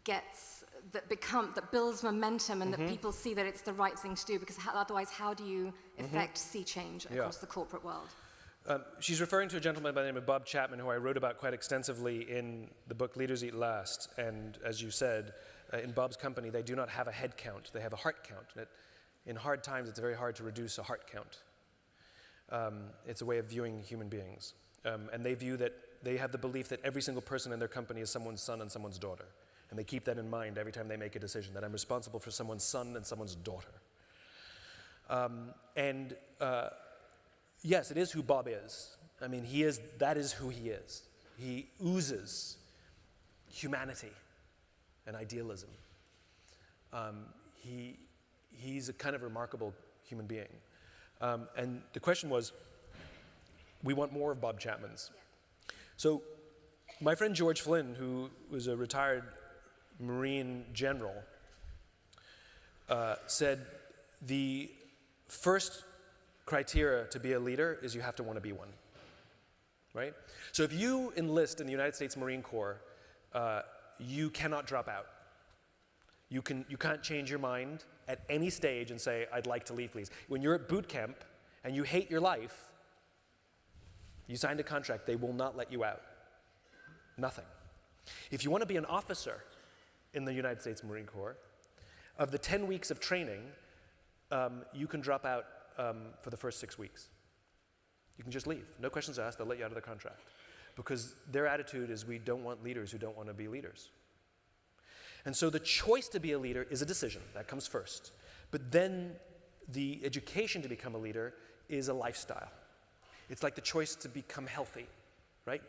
that builds momentum and that people see that it's the right thing to do? Because otherwise, how do you effect sea change across the corporate world? She's referring to a gentleman by the name of Bob Chapman, who I wrote about quite extensively in the book Leaders Eat Last. And as you said, in Bob's company, they do not have a head count, they have a heart count. In hard times, it's very hard to reduce a heart count. It's a way of viewing human beings. And they have the belief that every single person in their company is someone's son and someone's daughter. And they keep that in mind every time they make a decision, that I'm responsible for someone's son and someone's daughter. Yes, it is who Bob is. I mean, that is who he is. He oozes humanity and idealism. He's a kind of remarkable human being. And the question was, we want more of Bob Chapman's. So my friend George Flynn, who was a retired Marine general, said the first criteria to be a leader is you have to want to be one, right? So if you enlist in the United States Marine Corps, you cannot drop out. You can't change your mind at any stage and say, I'd like to leave, please. When you're at boot camp and you hate your life, you signed a contract, they will not let you out. Nothing. If you want to be an officer in the United States Marine Corps, of the 10 weeks of training, you can drop out for the first 6 weeks. You can just leave. No questions asked, they'll let you out of the contract. Because their attitude is, we don't want leaders who don't want to be leaders. And so the choice to be a leader is a decision. That comes first. But then the education to become a leader is a lifestyle. It's like the choice to become healthy, right?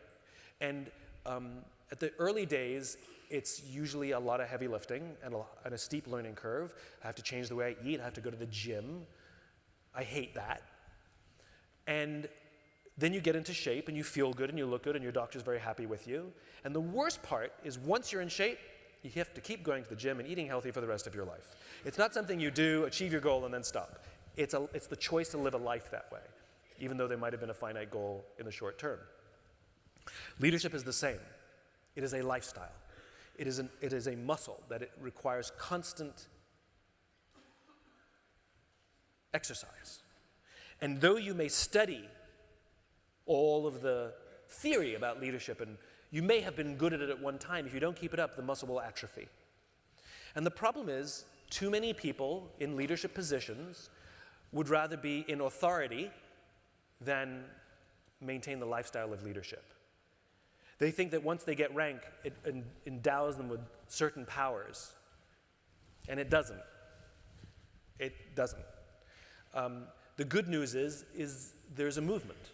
And at the early days, it's usually a lot of heavy lifting and a steep learning curve. I have to change the way I eat. I have to go to the gym. I hate that. And then you get into shape and you feel good and you look good and your doctor's very happy with you. And the worst part is, once you're in shape, you have to keep going to the gym and eating healthy for the rest of your life. It's not something you do, achieve your goal, and then stop. It's the choice to live a life that way, even though there might have been a finite goal in the short term. Leadership is the same. It is a lifestyle. It is a muscle that it requires constant exercise. And though you may study all of the theory about leadership, and you may have been good at it at one time, if you don't keep it up, the muscle will atrophy. And the problem is, too many people in leadership positions would rather be in authority than maintain the lifestyle of leadership. They think that once they get rank, it endows them with certain powers. And it doesn't. It doesn't. The good news is there's a movement.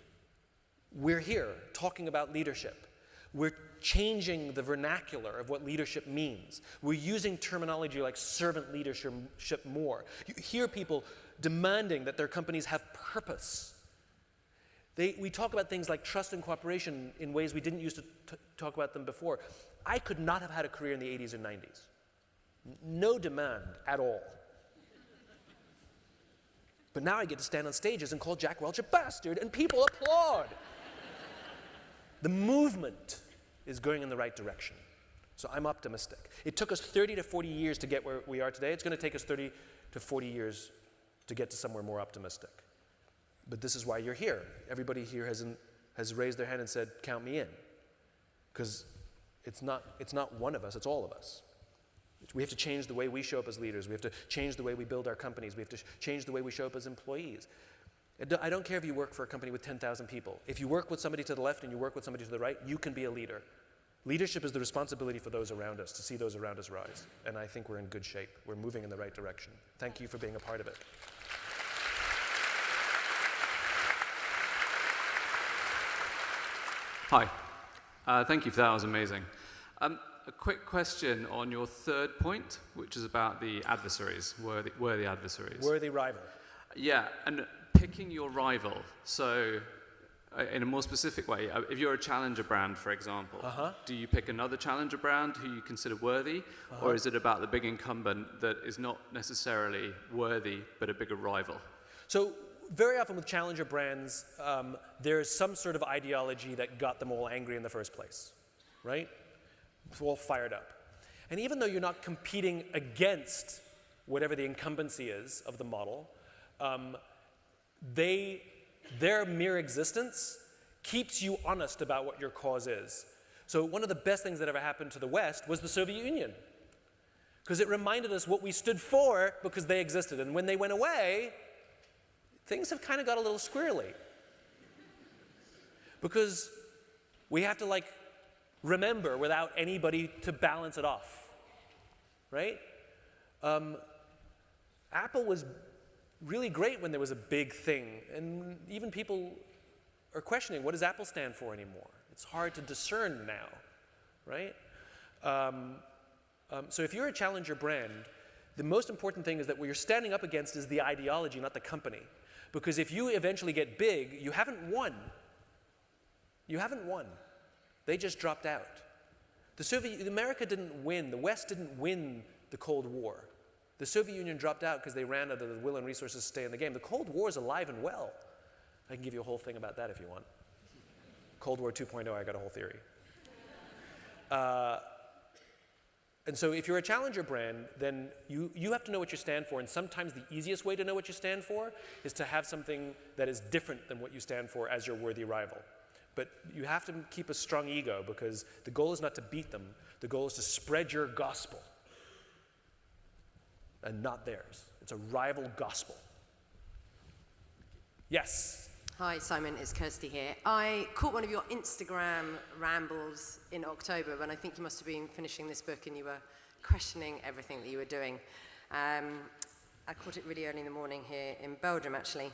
We're here talking about leadership. We're changing the vernacular of what leadership means. We're using terminology like servant leadership more. You hear people demanding that their companies have purpose. We talk about things like trust and cooperation in ways we didn't used to talk about them before. I could not have had a career in the 80s or 90s. No demand at all. But now I get to stand on stages and call Jack Welch a bastard, and people applaud. The movement is going in the right direction. So I'm optimistic. It took us 30 to 40 years to get where we are today. It's going to take us 30 to 40 years to get to somewhere more optimistic. But this is why you're here. Everybody here has raised their hand and said, count me in. Because it's not one of us, it's all of us. We have to change the way we show up as leaders. We have to change the way we build our companies. We have to change the way we show up as employees. I don't care if you work for a company with 10,000 people. If you work with somebody to the left and you work with somebody to the right, you can be a leader. Leadership is the responsibility for those around us, to see those around us rise. And I think we're in good shape. We're moving in the right direction. Thank you for being a part of it. Hi. Thank you for that. That was amazing. A quick question on your third point, which is about the adversaries, worthy adversaries. Worthy rival. Yeah, and picking your rival. So, in a more specific way, if you're a challenger brand, for example, do you pick another challenger brand who you consider worthy, or is it about the big incumbent that is not necessarily worthy, but a bigger rival? So very often with challenger brands, there's some sort of ideology that got them all angry in the first place, right? All fired up. And even though you're not competing against whatever the incumbency is of the model, their mere existence keeps you honest about what your cause is. So one of the best things that ever happened to the West was the Soviet Union, because it reminded us what we stood for because they existed. And when they went away, things have kind of got a little squirrely. Because we have to remember without anybody to balance it off, right? Apple was really great when there was a big thing, and even people are questioning, what does Apple stand for anymore? It's hard to discern now, right? So if you're a challenger brand, the most important thing is that what you're standing up against is the ideology, not the company. Because if you eventually get big, you haven't won. You haven't won. They just dropped out. America didn't win, the West didn't win the Cold War. The Soviet Union dropped out because they ran out of the will and resources to stay in the game. The Cold War is alive and well. I can give you a whole thing about that if you want. Cold War 2.0, I got a whole theory. And so if you're a challenger brand, then you have to know what you stand for, and sometimes the easiest way to know what you stand for is to have something that is different than what you stand for as your worthy rival. But you have to keep a strong ego, because the goal is not to beat them. The goal is to spread your gospel, and not theirs. It's a rival gospel. Yes? Hi, Simon, it's Kirsty here. I caught one of your Instagram rambles in October when I think you must have been finishing this book and you were questioning everything that you were doing. I caught it really early in the morning here in Belgium, actually.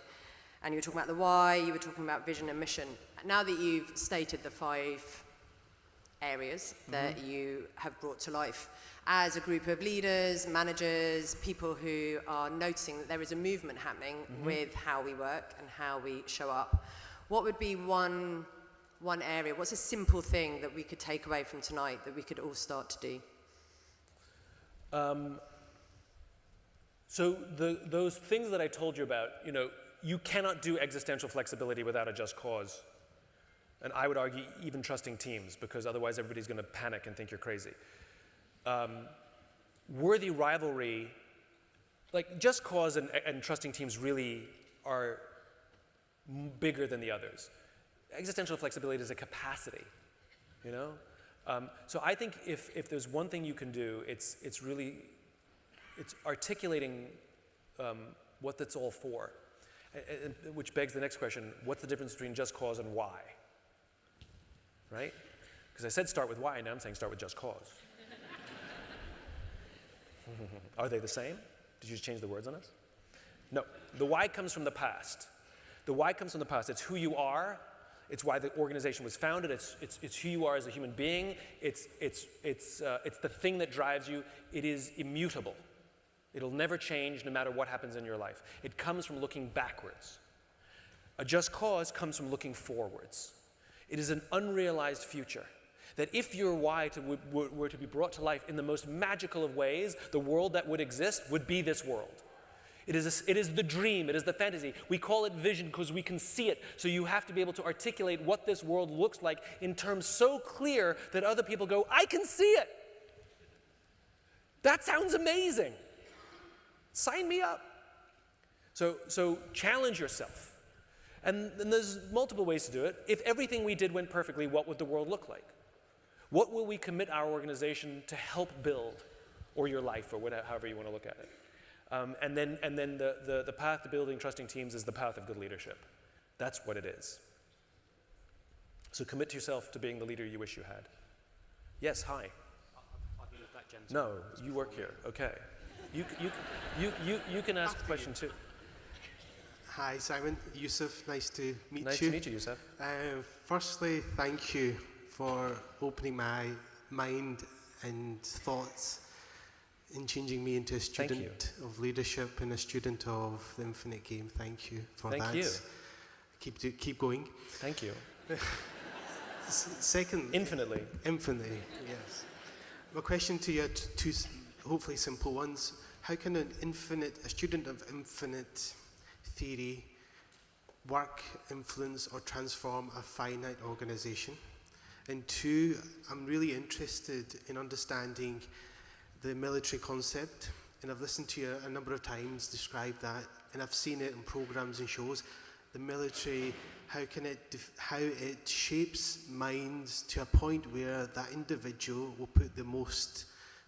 And you were talking about the why, you were talking about vision and mission. Now that you've stated the 5 areas that you have brought to life, as a group of leaders, managers, people who are noticing that there is a movement happening with how we work and how we show up, what would be one area, what's a simple thing that we could take away from tonight that we could all start to do? So those things that I told you about, you cannot do existential flexibility without a just cause. And I would argue even trusting teams, because otherwise everybody's going to panic and think you're crazy. Worthy rivalry, just cause and trusting teams really are bigger than the others. Existential flexibility is a capacity, So I think if there's one thing you can do, it's articulating what that's all for. Which begs the next question, what's the difference between just cause and why? Right? Because I said start with why, now I'm saying start with just cause. Are they the same? Did you just change the words on us? No. The why comes from the past. The why comes from the past. It's who you are. It's why the organization was founded. It's who you are as a human being. It's the thing that drives you. It is immutable. It'll never change no matter what happens in your life. It comes from looking backwards. A just cause comes from looking forwards. It is an unrealized future. That if your why were to be brought to life in the most magical of ways, the world that would exist would be this world. It is the dream, it is the fantasy. We call it vision because we can see it. So you have to be able to articulate what this world looks like in terms so clear that other people go, I can see it. That sounds amazing. Sign me up. So challenge yourself. And there's multiple ways to do it. If everything we did went perfectly, what would the world look like? What will we commit our organization to help build, or your life, or whatever, however you want to look at it? And then the path to building trusting teams is the path of good leadership. That's what it is. So commit yourself to being the leader you wish you had. Yes, hi. I've been with that gentleman. No, you work here. Okay. You can ask a question too. Hi, Simon. Yusuf, nice to meet you. Nice to meet you, Yusuf. Firstly, thank you for opening my mind and thoughts in changing me into a student of leadership and a student of the Infinite Game. Thank you for that. Thank you. Keep going. Thank you. Second. Infinitely. Infinitely, yes. My question to you are two hopefully simple ones. How can a student of infinite theory work, influence, or transform a finite organization? And 2, I'm really interested in understanding the military concept, and I've listened to you a number of times describe that, and I've seen it in programs and shows. The military, how it shapes minds to a point where that individual will put the most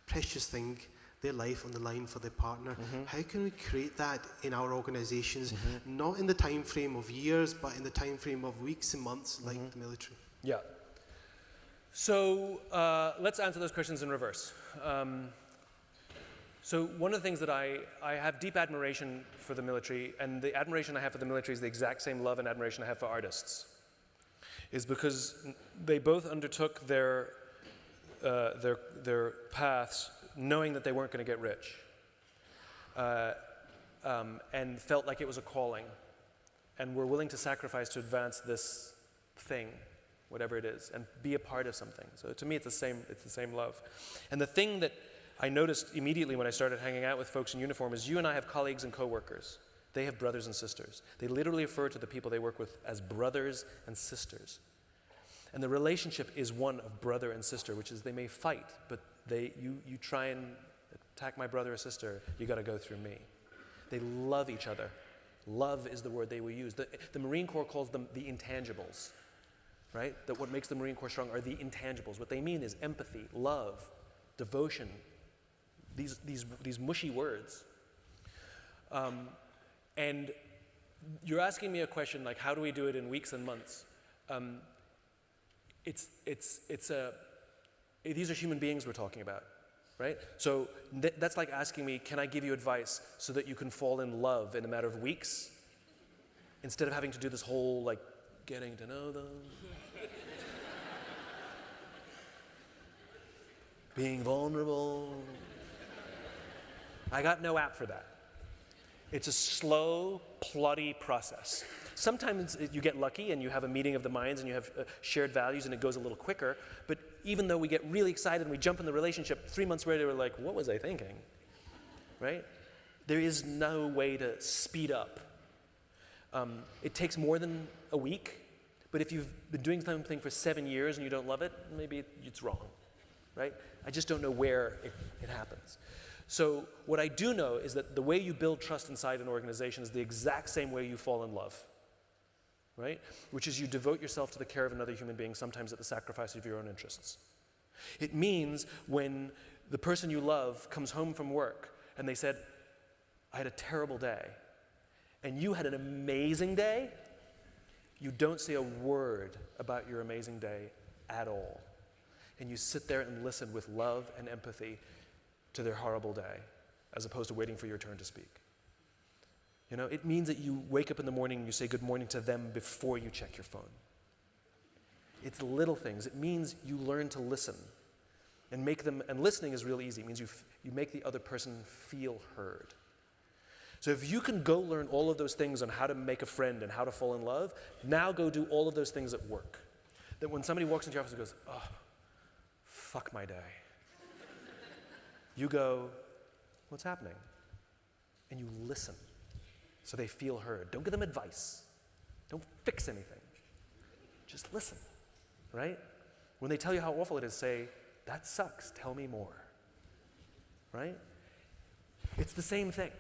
precious thing, their life, on the line for their partner. How can we create that in our organizations, not in the time frame of years, but in the time frame of weeks and months, like the military? Yeah. So let's answer those questions in reverse. So one of the things that I have deep admiration for the military, and the admiration I have for the military is the exact same love and admiration I have for artists, is because they both undertook their paths knowing that they weren't going to get rich, and felt like it was a calling, and were willing to sacrifice to advance this thing, whatever it is, and be a part of something. So to me, it's the same love. And the thing that I noticed immediately when I started hanging out with folks in uniform is you and I have colleagues and coworkers. They have brothers and sisters. They literally refer to the people they work with as brothers and sisters. And the relationship is one of brother and sister, which is they may fight, but you try and attack my brother or sister, you got to go through me. They love each other. Love is the word they will use. The Marine Corps calls them the intangibles, right? That what makes the Marine Corps strong are the intangibles. What they mean is empathy, love, devotion, these mushy words. And you're asking me a question like, how do we do it in weeks and months? These are human beings we're talking about, right? So that's like asking me, can I give you advice so that you can fall in love in a matter of weeks, instead of having to do this whole like getting to know them, being vulnerable. I got no app for that. It's a slow, ploddy process. Sometimes you get lucky and you have a meeting of the minds and you have shared values and it goes a little quicker, but even though we get really excited and we jump in the relationship, 3 months later we're like, what was I thinking, right? There is no way to speed up. It takes more than a week, but if you've been doing something for 7 years and you don't love it, maybe it's wrong, right? I just don't know where it happens. So what I do know is that the way you build trust inside an organization is the exact same way you fall in love, right? Which is you devote yourself to the care of another human being, sometimes at the sacrifice of your own interests. It means when the person you love comes home from work and they said, I had a terrible day, and you had an amazing day, you don't say a word about your amazing day at all. And you sit there and listen with love and empathy to their horrible day, as opposed to waiting for your turn to speak. You know, it means that you wake up in the morning and you say good morning to them before you check your phone. It's little things. It means you learn to listen and make them, and listening is real easy. It means you make the other person feel heard. So if you can go learn all of those things on how to make a friend and how to fall in love, now go do all of those things at work. That when somebody walks into your office and goes, oh, fuck my day. You go, what's happening? And you listen so they feel heard. Don't give them advice. Don't fix anything. Just listen, right? When they tell you how awful it is, say, that sucks, tell me more, right? It's the same thing.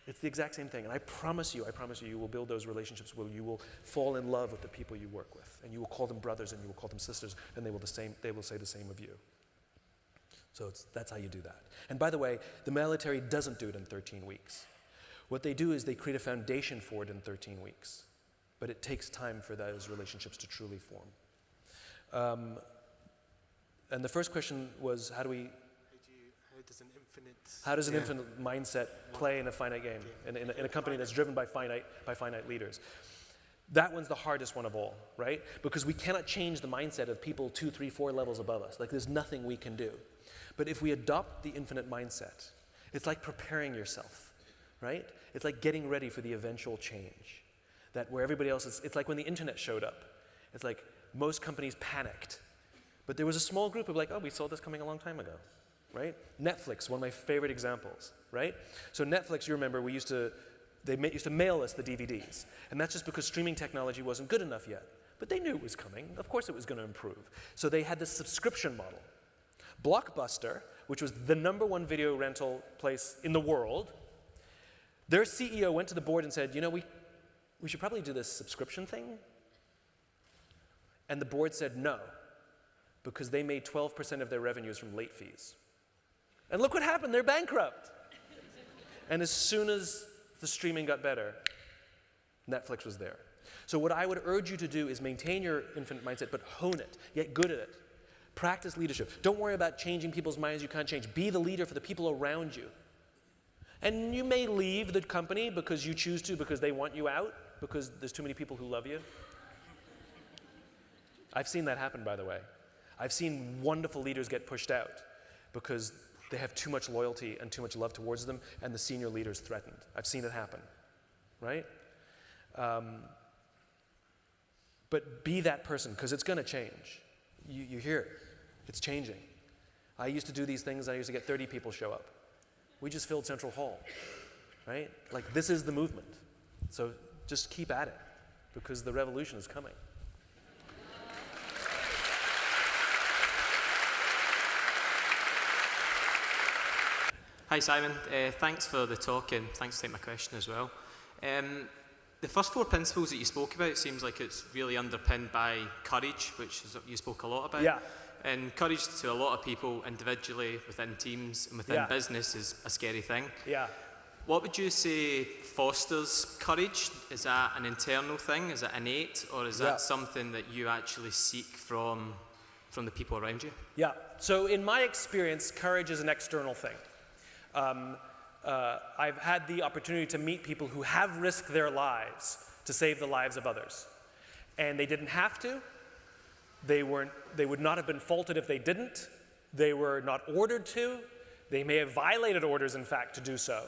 It's the exact same thing. And I promise you, you will build those relationships where you will fall in love with the people you work with. And you will call them brothers and you will call them sisters, and they will say the same of you. So that's how you do that. And by the way, the military doesn't do it in 13 weeks. What they do is they create a foundation for it in 13 weeks. But it takes time for those relationships to truly form. And the first question was, how does an infinite mindset play in a finite game, in a company that's driven by finite leaders? That one's the hardest one of all, right? Because we cannot change the mindset of people 2, 3, 4 levels above us. Like, there's nothing we can do. But if we adopt the infinite mindset, it's like preparing yourself, right? It's like getting ready for the eventual change. That where everybody else is, it's like when the internet showed up. It's like most companies panicked. But there was a small group of like, oh, we saw this coming a long time ago, right? Netflix, one of my favorite examples, right? So Netflix, you remember, we used to used to mail us the DVDs. And that's just because streaming technology wasn't good enough yet. But they knew it was coming. Of course it was going to improve. So they had this subscription model. Blockbuster, which was the #1 video rental place in the world, their CEO went to the board and said, you know, we should probably do this subscription thing. And the board said no, because they made 12% of their revenues from late fees. And look what happened, they're bankrupt. And as soon as the streaming got better, Netflix was there. So what I would urge you to do is maintain your infinite mindset, but hone it, get good at it. Practice leadership. Don't worry about changing people's minds you can't change. Be the leader for the people around you. And you may leave the company because you choose to, because they want you out, because there's too many people who love you. I've seen that happen, by the way. I've seen wonderful leaders get pushed out because they have too much loyalty and too much love towards them, and the senior leader's threatened. I've seen it happen, right? But be that person, because it's going to change. You hear it. It's changing. I used to do these things, I used to get 30 people show up. We just filled Central Hall, right? Like, this is the movement. So just keep at it, because the revolution is coming. Hi Simon, thanks for the talk and thanks for taking my question as well. The first 4 principles that you spoke about seems like it's really underpinned by courage, which is, you spoke a lot about. Yeah. And courage to a lot of people individually, within teams and within business is a scary thing. Yeah. What would you say fosters courage? Is that an internal thing? Is it innate? Or is that something that you actually seek from the people around you? Yeah. So in my experience, courage is an external thing. I've had the opportunity to meet people who have risked their lives to save the lives of others. And they didn't have to. They would not have been faulted if they didn't. They were not ordered to. They may have violated orders, in fact, to do so.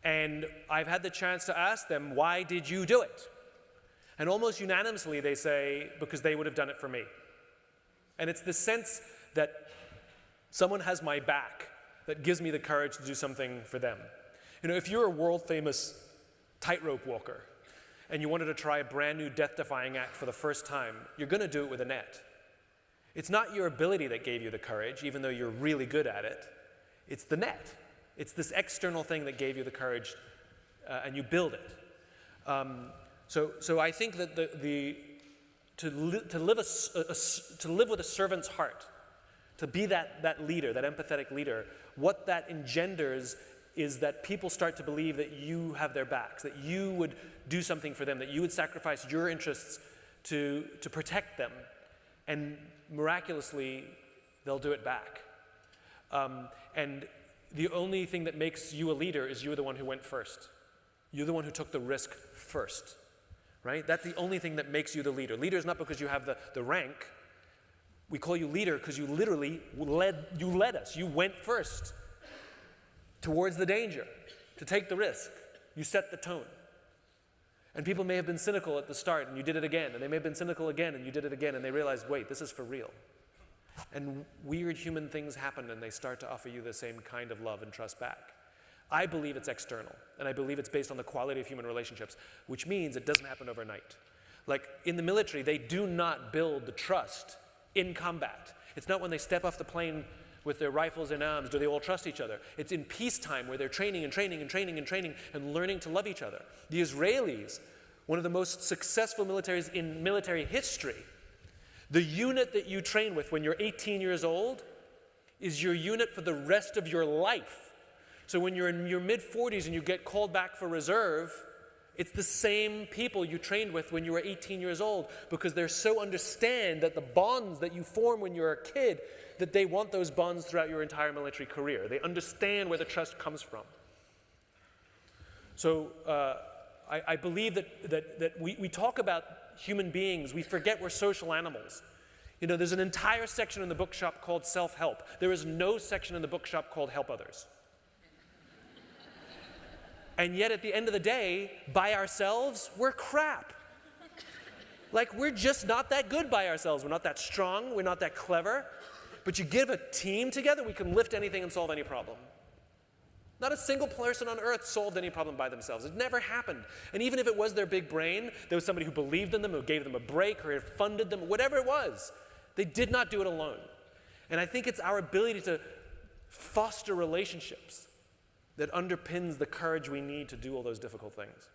And I've had the chance to ask them, why did you do it? And almost unanimously they say, because they would have done it for me. And it's the sense that someone has my back that gives me the courage to do something for them. You know, if you're a world-famous tightrope walker and you wanted to try a brand new death-defying act for the first time, you're going to do it with a net. It's not your ability that gave you the courage, even though you're really good at it. It's the net. It's this external thing that gave you the courage, and you build it. So I think that to live with a servant's heart, to be that leader, that empathetic leader, what that engenders is that people start to believe that you have their backs, that you would do something for them, that you would sacrifice your interests to protect them, and miraculously, they'll do it back. And the only thing that makes you a leader is you're the one who went first. You're the one who took the risk first, right? That's the only thing that makes you the leader. Leader is not because you have the rank. We call you leader because you literally led us. You went first towards the danger, to take the risk. You set the tone. And people may have been cynical at the start and you did it again, and they may have been cynical again and you did it again, and they realized, wait, this is for real. And weird human things happen and they start to offer you the same kind of love and trust back. I believe it's external, and I believe it's based on the quality of human relationships, which means it doesn't happen overnight. Like in the military, they do not build the trust in combat. It's not when they step off the plane with their rifles in arms do they all trust each other. It's in peacetime where they're training and learning to love each other. The Israelis, one of the most successful militaries in military history, the unit that you train with when you're 18 years old is your unit for the rest of your life. So when you're in your mid-40s and you get called back for reserve, it's the same people you trained with when you were 18 years old, because they so understand that the bonds that you form when you're a kid, that they want those bonds throughout your entire military career. They understand where the trust comes from. So I believe that we talk about human beings, we forget we're social animals. You know, there's an entire section in the bookshop called self-help. There is no section in the bookshop called help others. And yet at the end of the day, by ourselves, we're crap. Like, we're just not that good by ourselves. We're not that strong, we're not that clever. But you give a team together, we can lift anything and solve any problem. Not a single person on earth solved any problem by themselves. It never happened. And even if it was their big brain, there was somebody who believed in them, who gave them a break, or funded them, whatever it was, they did not do it alone. And I think it's our ability to foster relationships that underpins the courage we need to do all those difficult things.